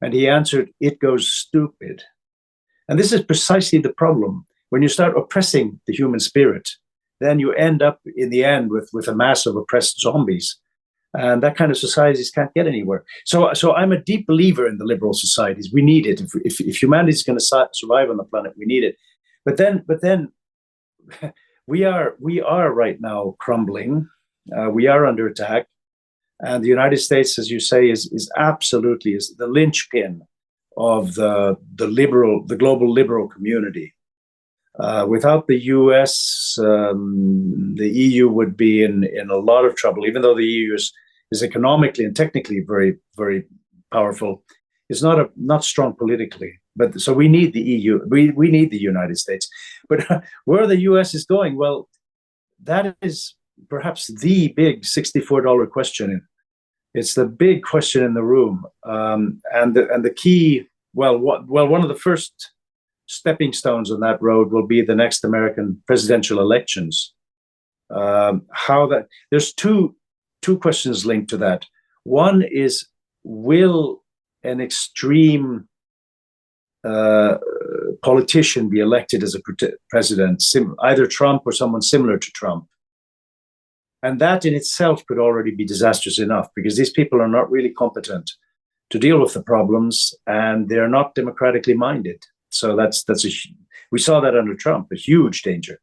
And he answered, it goes stupid. And this is precisely the problem. When you start oppressing the human spirit, then you end up in the end with a mass of oppressed zombies. And that kind of societies can't get anywhere. So I'm a deep believer in the liberal societies. We need it. If humanity is going to survive on the planet, we need it. But then we are right now crumbling. We are under attack. And the United States, as you say, is absolutely the linchpin of the global liberal community. Without the US, the EU would be in a lot of trouble. Even though the EU is economically and technically very, very powerful, it's not strong politically. But so we need the EU. We need the United States. But where the US is going, well, that is perhaps the big $64 question. It's the big question in the room, and the key. One of the first stepping stones on that road will be the next American presidential elections. There's two questions linked to that. One is, will an extreme politician be elected as a president, either Trump or someone similar to Trump? And that in itself could already be disastrous enough, because these people are not really competent to deal with the problems, and they're not democratically minded. So we saw that under Trump, a huge danger.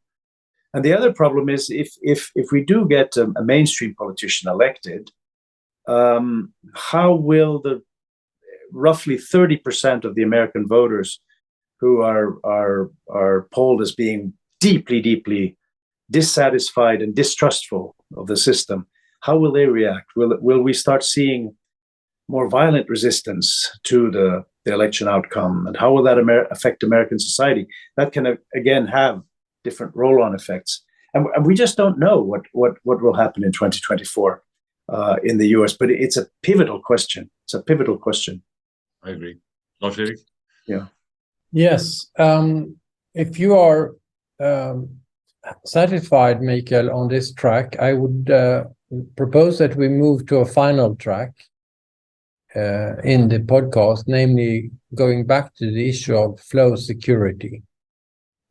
And the other problem is if we do get a mainstream politician elected, how will roughly 30% of the American voters who are polled as being deeply dissatisfied and distrustful of the system. How will they react? Will we start seeing more violent resistance to the election outcome? And how will that affect American society? That can, again, have different roll-on effects. And we just don't know what will happen in 2024 in the US. But it's a pivotal question. It's a pivotal question. I agree. Lars-Erik? Yeah. Yes. If you are satisfied, Mikael, on this track, I would propose that we move to a final track in the podcast, namely going back to the issue of flow security,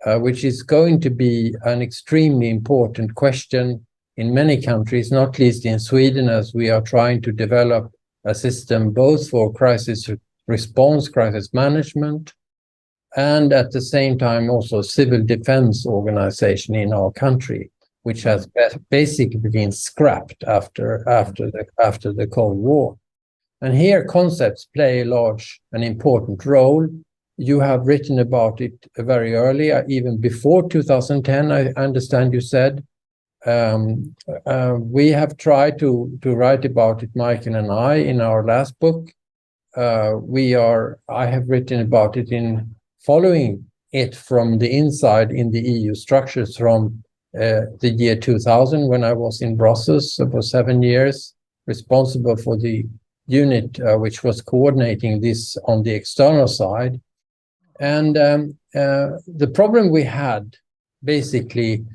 which is going to be an extremely important question in many countries, not least in Sweden, as we are trying to develop a system both for crisis response, crisis management, and at the same time also civil defense organization in our country, which has basically been scrapped after the Cold War. And here concepts play a large and important role. You have written about it very early, even before 2010, I understand you said. We have tried to write about it, Michael and I, in our last book. I have written about it in following it from the inside in the EU structures from the year 2000, when I was in Brussels for 7 years, responsible for the unit which was coordinating this on the external side. And the problem we had basically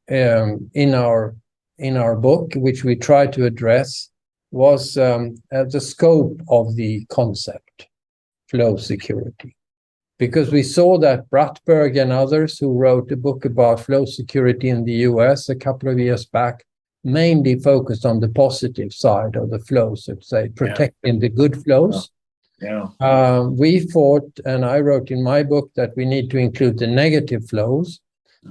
in our book, which we tried to address, was the scope of the concept flow security. Because we saw that Brattberg and others who wrote a book about flow security in the US a couple of years back mainly focused on the positive side of the flow, so to say, protecting the good flows. We thought, and I wrote in my book, that we need to include the negative flows.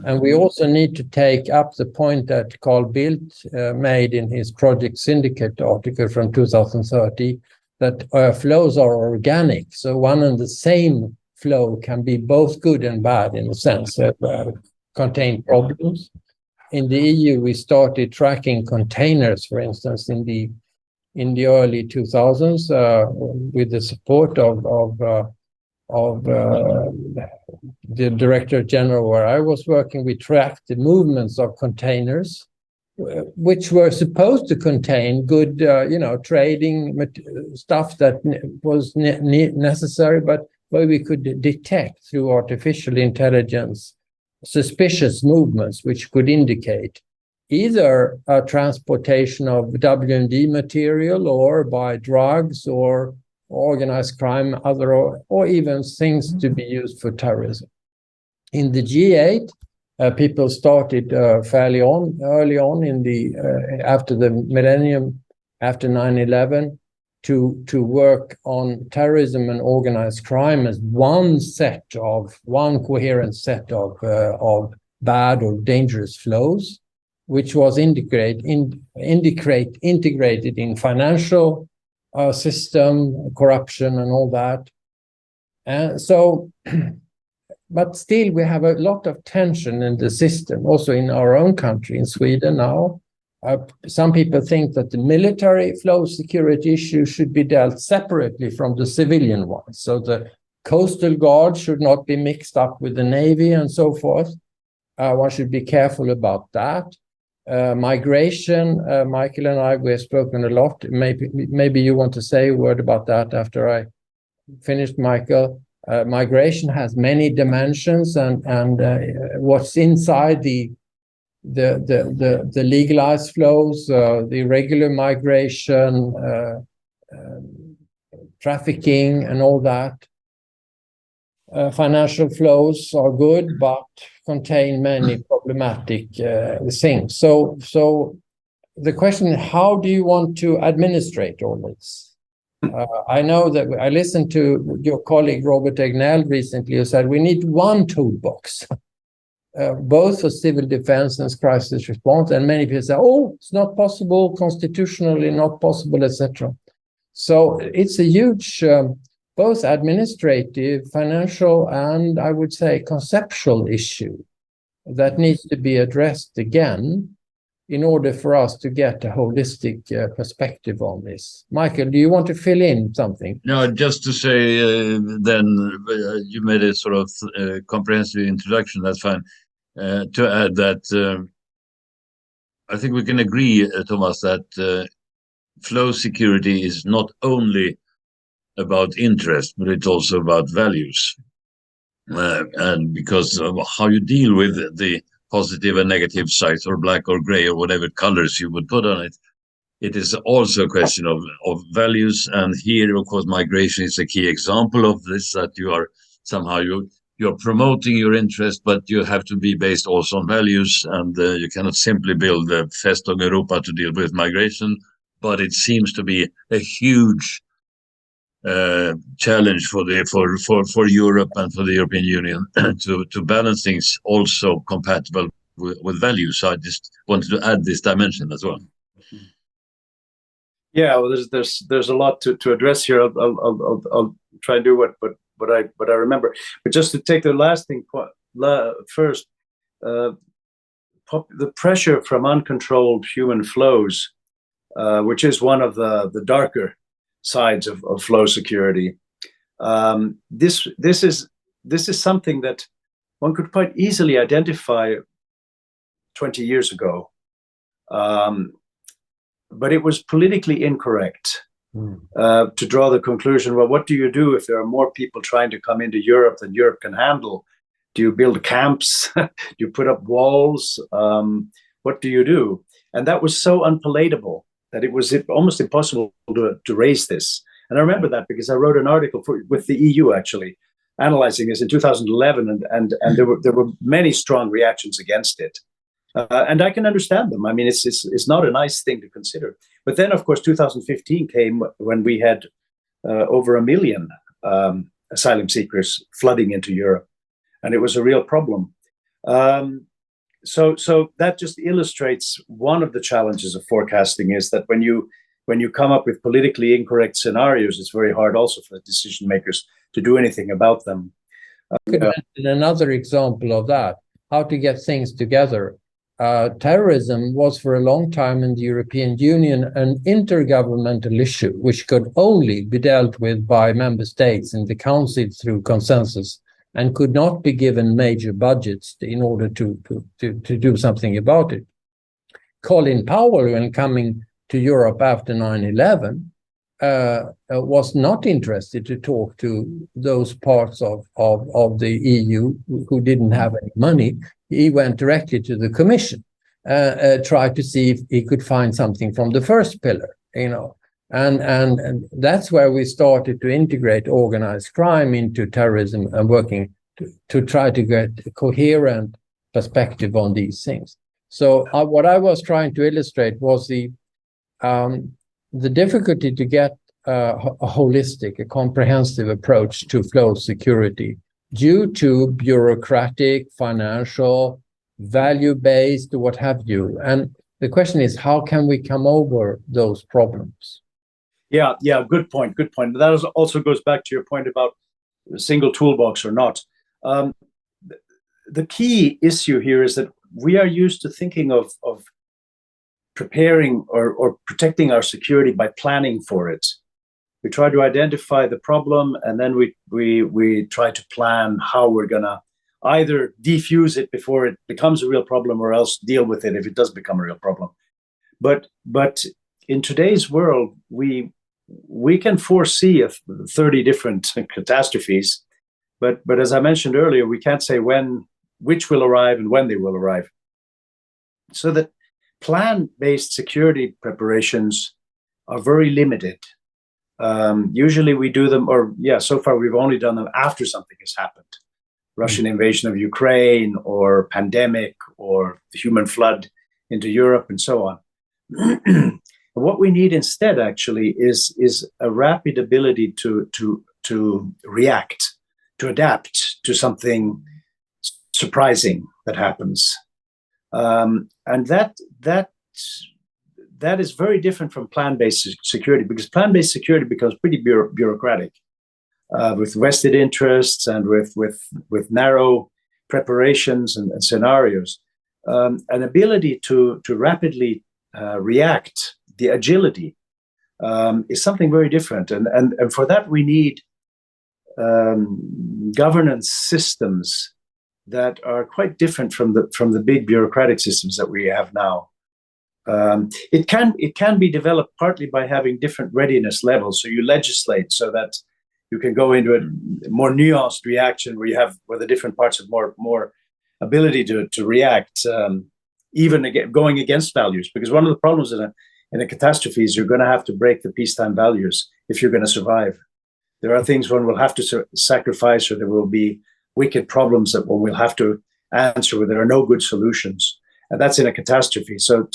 And we also need to take up the point that Carl Bildt made in his Project Syndicate article from 2030, that flows are organic. So one and the same flow can be both good and bad in a sense, contain problems. In the EU, we started tracking containers, for instance, in the early 2000s with the support of the Director General where I was working. We tracked the movements of containers, which were supposed to contain good, trading stuff that was necessary, but where we could detect through artificial intelligence suspicious movements, which could indicate either a transportation of WMD material or by drugs or organized crime, or even things to be used for terrorism. In the G8, people started early on in the after the millennium, after 9/11, to work on terrorism and organized crime as one coherent set of bad or dangerous flows, which was integrated in financial system, corruption and all that. And so, but still we have a lot of tension in the system, also in our own country, in Sweden now. Some people think that the military flow security issue should be dealt separately from the civilian one. So the coastal guard should not be mixed up with the Navy and so forth. One should be careful about that. Migration, Michael and I, we have spoken a lot. Maybe you want to say a word about that after I finished, Michael. Migration has many dimensions, and what's inside the legalized flows, the irregular migration, trafficking and all that. Financial flows are good, but contain many problematic things. So the question is, how do you want to administrate all this? I know that I listened to your colleague Robert Egnell recently, who said we need one toolbox. Both for civil defense and crisis response, and many people say, "Oh, it's not possible, constitutionally not possible, etc." So it's a huge both administrative, financial, and I would say conceptual issue that needs to be addressed again in order for us to get a holistic perspective on this. Michael, do you want to fill in something? No, just to say, you made a sort of comprehensive introduction, that's fine. To add that I think we can agree, Thomas, that flow security is not only about interest, but it's also about values. And because of how you deal with the positive and negative sides, or black or gray, or whatever colors you would put on it, it is also a question of values. And here, of course, migration is a key example of this, that you are somehow you're promoting your interest, but you have to be based also on values, and you cannot simply build the Festung Europa to deal with migration. But it seems to be a huge challenge for Europe and for the European Union to balance things also compatible with values. So I just wanted to add this dimension as well. Yeah, well, there's a lot to address here. I'll try and do what I remember. But just to take the last thing first, the pressure from uncontrolled human flows, which is one of the darker sides of flow security. This is something that one could quite easily identify 20 years ago, but it was politically incorrect to draw the conclusion, well, what do you do if there are more people trying to come into Europe than Europe can handle? Do you build camps? Do you put up walls? What do you do? And that was so unpalatable that it was almost impossible to raise this. And I remember that because I wrote an article with the EU, actually, analyzing this in 2011, and there were many strong reactions against it. And I can understand them. I mean, it's not a nice thing to consider. But then, of course, 2015 came when we had over 1 million asylum seekers flooding into Europe, and it was a real problem. So that just illustrates one of the challenges of forecasting, is that when you come up with politically incorrect scenarios, it's very hard also for the decision makers to do anything about them. Could mention another example of that, how to get things together. Terrorism was for a long time in the European Union an intergovernmental issue, which could only be dealt with by member states in the council through consensus, and could not be given major budgets in order to do something about it. Colin Powell, when coming to Europe after 9/11, was not interested to talk to those parts of the EU who didn't have any money. He went directly to the Commission, tried to see if he could find something from the first pillar, and that's where we started to integrate organized crime into terrorism and working to try to get a coherent perspective on these things. So what I was trying to illustrate was the difficulty to get a holistic, a comprehensive approach to flow security due to bureaucratic, financial, value-based, what have you. And the question is, how can we come over those problems? Yeah, good point. That also goes back to your point about a single toolbox or not. The key issue here is that we are used to thinking of preparing or protecting our security by planning for it. We try to identify the problem, and then we try to plan how we're gonna either defuse it before it becomes a real problem, or else deal with it if it does become a real problem. But in today's world, we can foresee 30 different catastrophes, but as I mentioned earlier, we can't say which will arrive and when they will arrive. So that plan-based security preparations are very limited. Usually we do them, so far we've only done them after something has happened. Russian invasion of Ukraine, or pandemic, or the human flood into Europe, and so on. What we need instead, actually, is a rapid ability to react, to adapt to something surprising that happens. And that is very different from plan-based security, because plan-based security becomes pretty bureaucratic. with vested interests and with narrow preparations and scenarios. An ability to rapidly react, the agility, is something very different. And for that, we need governance systems that are quite different from the big bureaucratic systems that we have now. It can be developed partly by having different readiness levels. So you legislate so that you can go into a more nuanced reaction where the different parts have more ability to react, even going against values. Because one of the problems in a catastrophe is you're going to have to break the peacetime values if you're going to survive. There are things one will have to sacrifice, or there will be wicked problems that one will have to answer where there are no good solutions. And that's in a catastrophe. So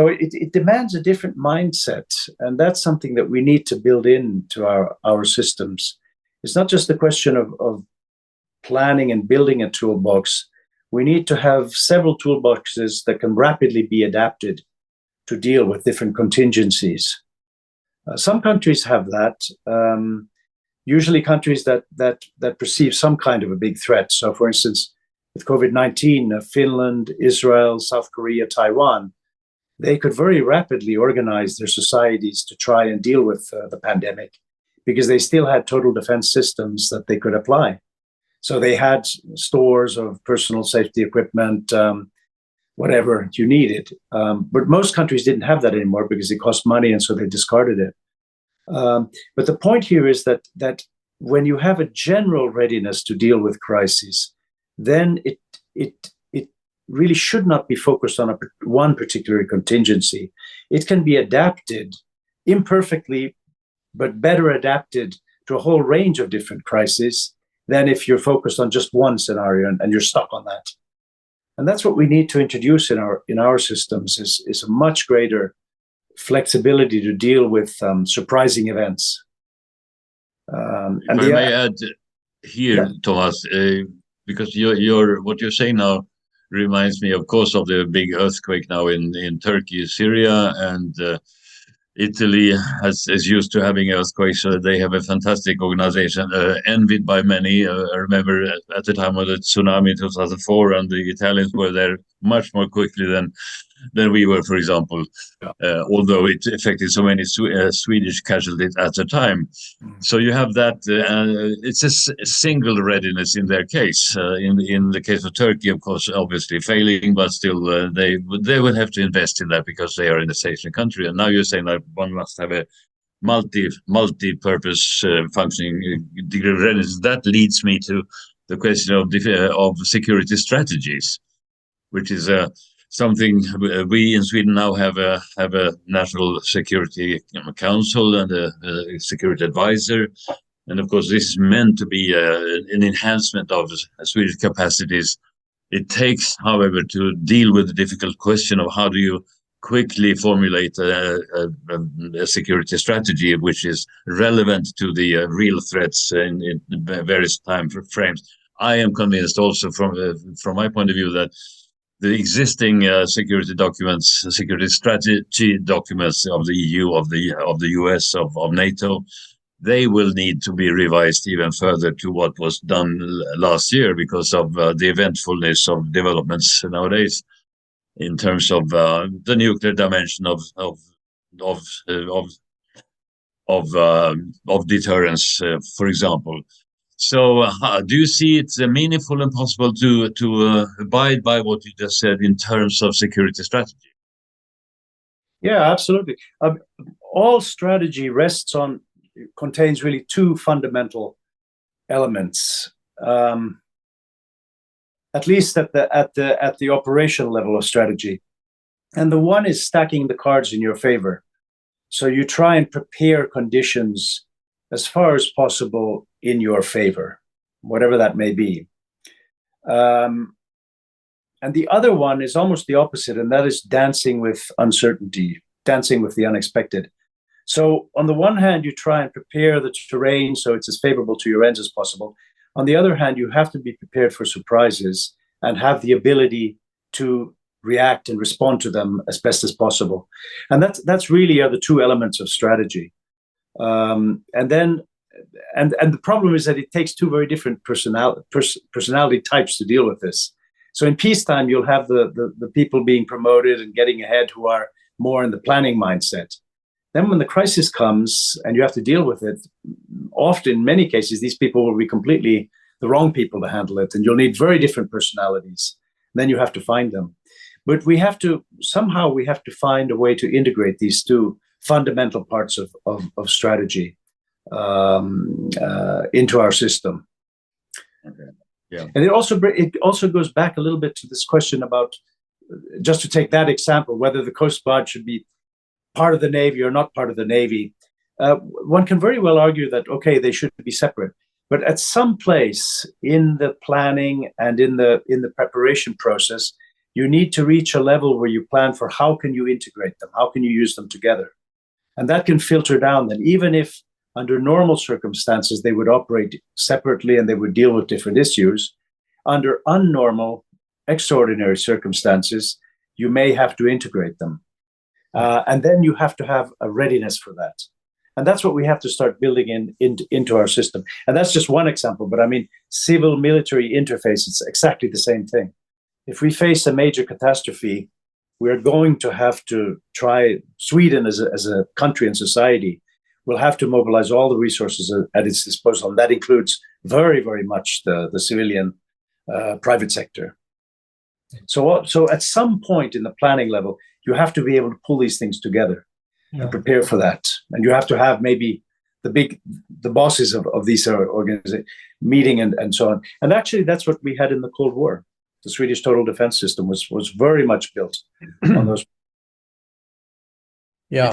it demands a different mindset. And that's something that we need to build into our systems. It's not just a question of planning and building a toolbox. We need to have several toolboxes that can rapidly be adapted to deal with different contingencies. Some countries have that. Usually countries that perceive some kind of a big threat. So for instance, with COVID-19, Finland, Israel, South Korea, Taiwan, they could very rapidly organize their societies to try and deal with the pandemic, because they still had total defense systems that they could apply. So they had stores of personal safety equipment, whatever you needed. But most countries didn't have that anymore because it cost money, and so they discarded it. But the point here is that when you have a general readiness to deal with crises, then it really should not be focused on one particular contingency. It can be adapted imperfectly, but better adapted to a whole range of different crises than if you're focused on just one scenario and you're stuck on that. And that's what we need to introduce in our systems is a much greater flexibility to deal with surprising events. And if I may add here, yeah. Thomas, because what you're saying now reminds me, of course, of the big earthquake now in Turkey, Syria, and Italy is used to having earthquakes. So they have a fantastic organization, envied by many. I remember at the time of the tsunami in 2004, and the Italians were there much more quickly than we were, for example, although it affected so many Swedish casualties at the time. So you have that, it's a single readiness in their case. In the case of Turkey, of course, obviously failing, but still they would have to invest in that because they are in a safer country. And now you're saying that one must have a multi-purpose functioning degree of readiness. That leads me to the question of security strategies, which is something we in Sweden now have a national security council and a security advisor, and of course this is meant to be an enhancement of Swedish capacities. It takes, however, to deal with the difficult question of how do you quickly formulate a security strategy which is relevant to the real threats in various time frames. I am convinced also from my point of view that the existing security documents, security strategy documents of the EU, of the US, of NATO, they will need to be revised even further to what was done last year because of the eventfulness of developments nowadays in terms of the nuclear dimension of deterrence, for example. So do you see it meaningful and possible to abide by what you just said in terms of security strategy? Yeah, absolutely. All strategy contains really two fundamental elements, at least at the operational level of strategy. And the one is stacking the cards in your favor. So you try and prepare conditions as far as possible in your favor, whatever that may be. And the other one is almost the opposite, and that is dancing with uncertainty, dancing with the unexpected. So on the one hand, you try and prepare the terrain so it's as favorable to your ends as possible. On the other hand, you have to be prepared for surprises and have the ability to react and respond to them as best as possible. And that's really are the two elements of strategy. And then the problem is that it takes two very different personality types to deal with this. So in peacetime, you'll have the people being promoted and getting ahead who are more in the planning mindset. Then when the crisis comes and you have to deal with it, often in many cases, these people will be completely the wrong people to handle it, and you'll need very different personalities. Then you have to find them. But we have to find a way to integrate these two fundamental parts of strategy into our system. Okay. Yeah. And it also goes back a little bit to this question about, just to take that example, whether the Coast Guard should be part of the Navy or not part of the Navy. One can very well argue that, okay, they should be separate. But at some place in the planning and in the preparation process, you need to reach a level where you plan for how can you integrate them, how can you use them together. And that can filter down then, even if under normal circumstances they would operate separately and they would deal with different issues. Under unnormal, extraordinary circumstances, you may have to integrate them. And then you have to have a readiness for that. And that's what we have to start building into our system. And that's just one example, but I mean, civil-military interface, it's exactly the same thing. If we face a major catastrophe, we're going to have to try, Sweden as a country and society, will have to mobilize all the resources at its disposal. And that includes very, very much the civilian private sector. So at some point in the planning level, you have to be able to pull these things together and prepare for that. And you have to have maybe the bosses of these organizations meeting and so on. And actually, that's what we had in the Cold War. The Swedish total defense system was very much built on those. Yeah,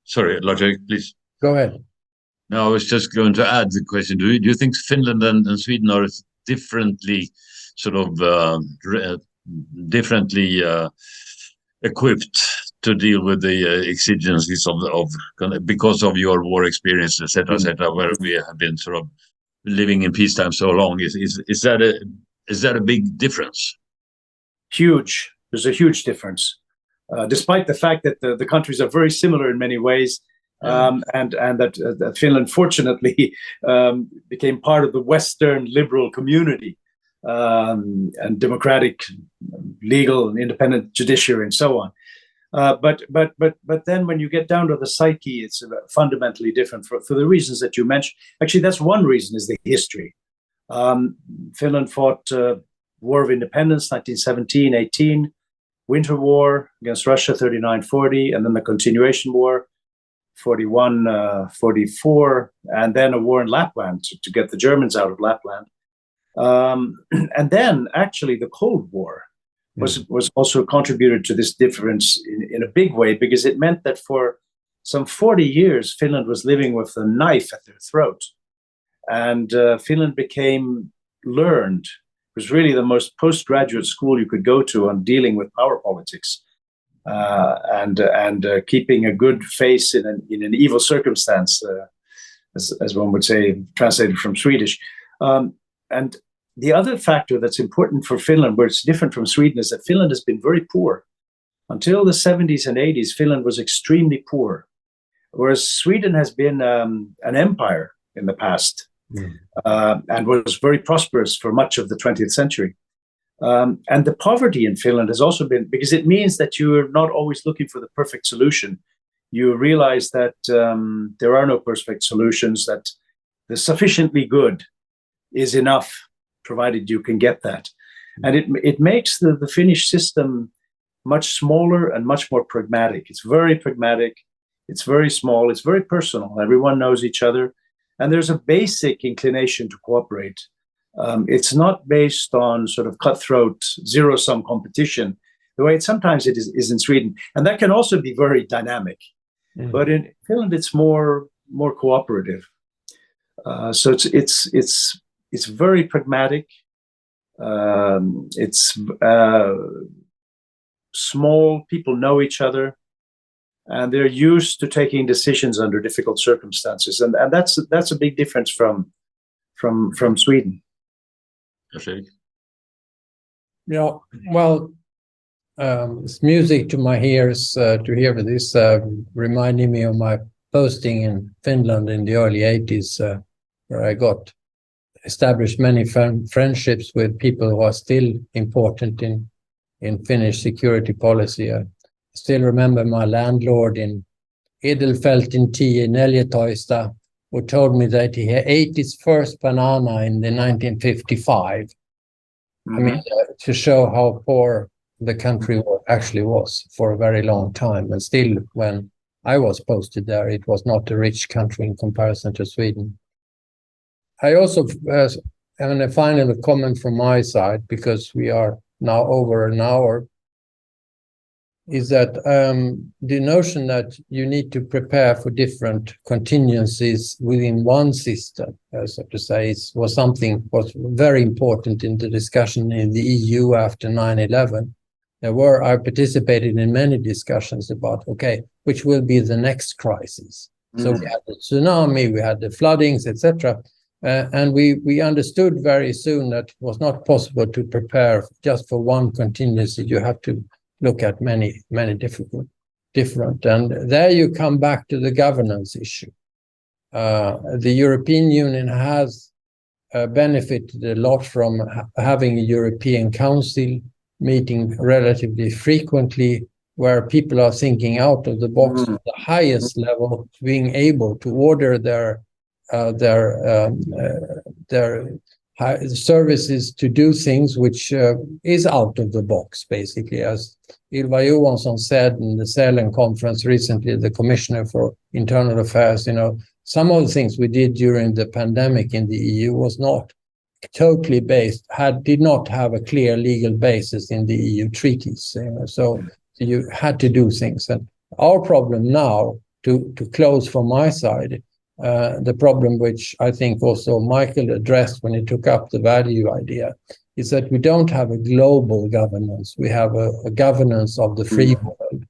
Sorry, Lars-Erik, please. Go ahead. No, I was just going to add the question. Do you think Finland and Sweden are differently differently equipped to deal with the exigencies of because of your war experience, etc., where we have been sort of living in peacetime so long? Is that a big difference? Huge. There's a huge difference. Despite the fact that the countries are very similar in many ways, and that Finland fortunately became part of the Western liberal community, and democratic, legal, and independent judiciary, and so on. But then when you get down to the psyche, it's fundamentally different for the reasons that you mentioned. Actually, that's one reason, is the history. Finland fought War of Independence, 1917-18, Winter War against Russia, 39-40, and then the Continuation War, 41-44, and then a war in Lapland to get the Germans out of Lapland. And then actually the Cold War was also contributed to this difference in a big way, because it meant that for some 40 years, Finland was living with a knife at their throat. And Finland became learned. It was really the most postgraduate school you could go to on dealing with power politics and keeping a good face in an evil circumstance, as one would say, translated from Swedish. And the other factor that's important for Finland, where it's different from Sweden, is that Finland has been very poor. Until the 70s and 80s, Finland was extremely poor, whereas Sweden has been an empire in the past. And was very prosperous for much of the 20th century. And the poverty in Finland has also been, because it means that you're not always looking for the perfect solution. You realize that there are no perfect solutions, that the sufficiently good is enough, provided you can get that. And it makes the Finnish system much smaller and much more pragmatic. It's very pragmatic, it's very small, it's very personal. Everyone knows each other. And there's a basic inclination to cooperate. It's not based on sort of cutthroat, zero-sum competition, the way sometimes it is in Sweden. And that can also be very dynamic. But in Finland, it's more cooperative. So it's very pragmatic. It's small. People know each other. And they're used to taking decisions under difficult circumstances, and that's a big difference from Sweden. Okay. Yeah, well, it's music to my ears to hear this, reminding me of my posting in Finland in the early 80s, where I got established many friendships with people who are still important in Finnish security policy. I still remember my landlord in Edelfelt in 14, who told me that he ate his first banana in the 1955. Mm-hmm. I mean, to show how poor the country actually was for a very long time. And still, when I was posted there, it was not a rich country in comparison to Sweden. I also have a final comment from my side, because we are now over an hour, is that the notion that you need to prepare for different contingencies within one system, so to say, was very important in the discussion in the EU after 9/11. I participated in many discussions about, okay, which will be the next crisis. Mm-hmm. So we had the tsunami, we had the floodings, etc. And we understood very soon that it was not possible to prepare just for one contingency. You have to look at many different. And there you come back to the governance issue. The European Union has benefited a lot from having a European Council meeting relatively frequently, where people are thinking out of the box at the highest level, being able to order their services to do things which is out of the box, basically. As Ylva Johansson said in the Sahlin conference recently, the Commissioner for Internal Affairs, some of the things we did during the pandemic in the EU was not totally did not have a clear legal basis in the EU treaties. So you had to do things. And our problem now, to close from my side, the problem which I think also Michael addressed when he took up the value idea, is that we don't have a global governance. We have a governance of the free world,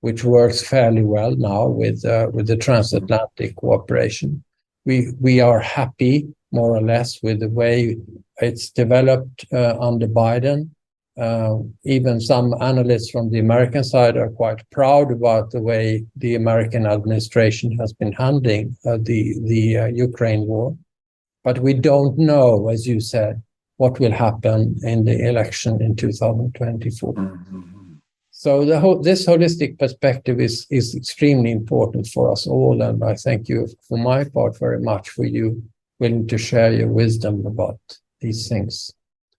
which works fairly well now with the transatlantic cooperation. We are happy, more or less, with the way it's developed under Biden. Even some analysts from the American side are quite proud about the way the American administration has been handling the Ukraine war. But we don't know, as you said, what will happen in the election in 2024. Mm-hmm. So this holistic perspective is extremely important for us all, and I thank you, for my part, very much for you willing to share your wisdom about these things.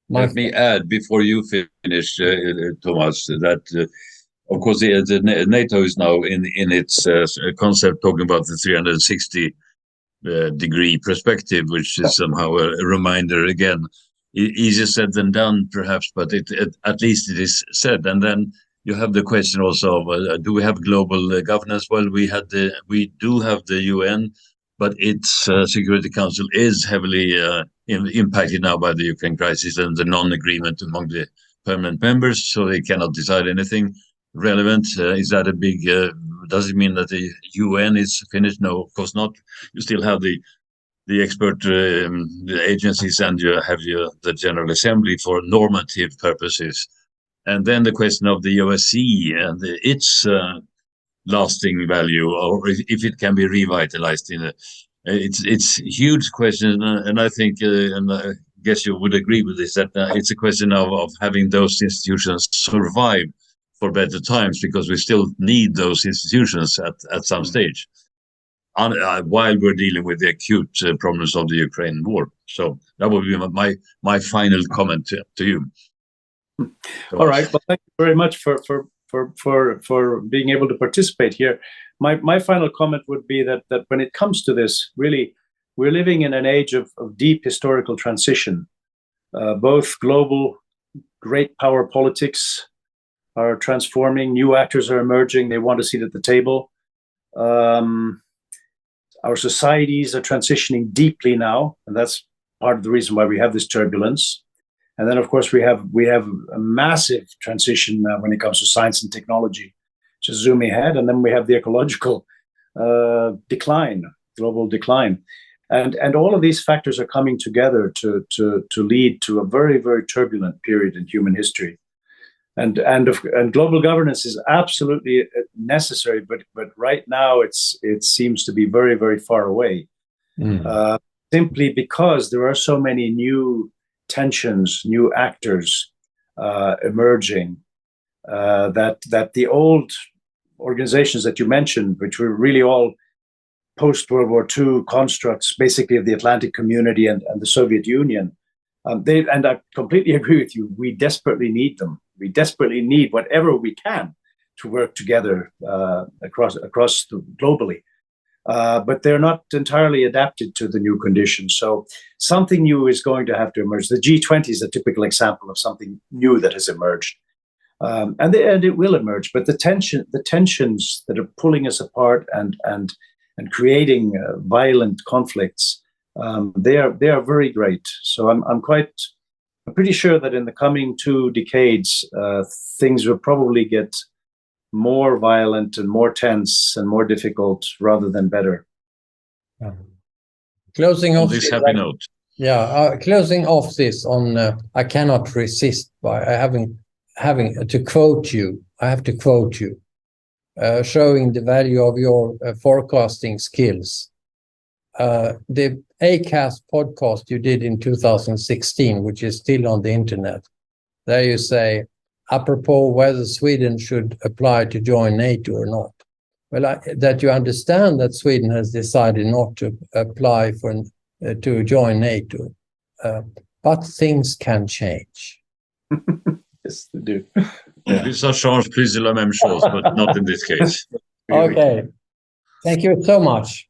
Let me add, before you finish, Thomas, that of course the NATO is now in its concept talking about the 360 degree perspective, which is somehow a reminder again. Easier said than done, perhaps, but at least it is said. And then you have the question also of do we have global governance? Well, we do have the UN, but its Security Council is heavily impacted now by the Ukraine crisis and the non-agreement among the permanent members, so they cannot decide anything relevant. Is that a big? Does it mean that the UN is finished? No, of course not. You still have the expert the agencies, and you have the General Assembly for normative purposes. And then the question of the OSCE and its lasting value, or if it can be revitalized it's a huge question, and I think, and I guess you would agree with this, that it's a question of having those institutions survive for better times, because we still need those institutions at some stage, while we're dealing with the acute problems of the Ukraine war. So that would be my final comment to you. All right. Well, thank you very much for being able to participate here. My final comment would be that when it comes to this, really, we're living in an age of deep historical transition. Both global great power politics are transforming. New actors are emerging. They want a seat at the table. Our societies are transitioning deeply now, and that's part of the reason why we have this turbulence. And then, of course, we have a massive transition when it comes to science and technology, just zooming ahead. And then we have the ecological decline, global decline. And all of these factors are coming together to lead to a very, very turbulent period in human history. And global governance is absolutely necessary, but right now it seems to be very, very far away. Simply because there are so many new tensions, new actors emerging, that the old organizations that you mentioned, which were really all post-World War II constructs, basically of the Atlantic Community and the Soviet Union, and I completely agree with you, we desperately need them. We desperately need whatever we can to work together across globally. But they're not entirely adapted to the new conditions. So something new is going to have to emerge. The G20 is a typical example of something new that has emerged. And it will emerge. But the tensions that are pulling us apart and creating violent conflicts, they are very great. So I'm pretty sure that in the coming 2 decades, things will probably get more violent and more tense and more difficult rather than better. Closing off this happy note. Yeah, closing off this on, I cannot resist by having to quote you. I have to quote you, showing the value of your forecasting skills. The ACAST podcast you did in 2016, which is still on the internet, there you say, apropos whether Sweden should apply to join NATO or not. Well, that you understand that Sweden has decided not to apply to join NATO, but things can change. Yes, they do. Ça change plus de la même chose, but not in this case. Okay. Thank you so much.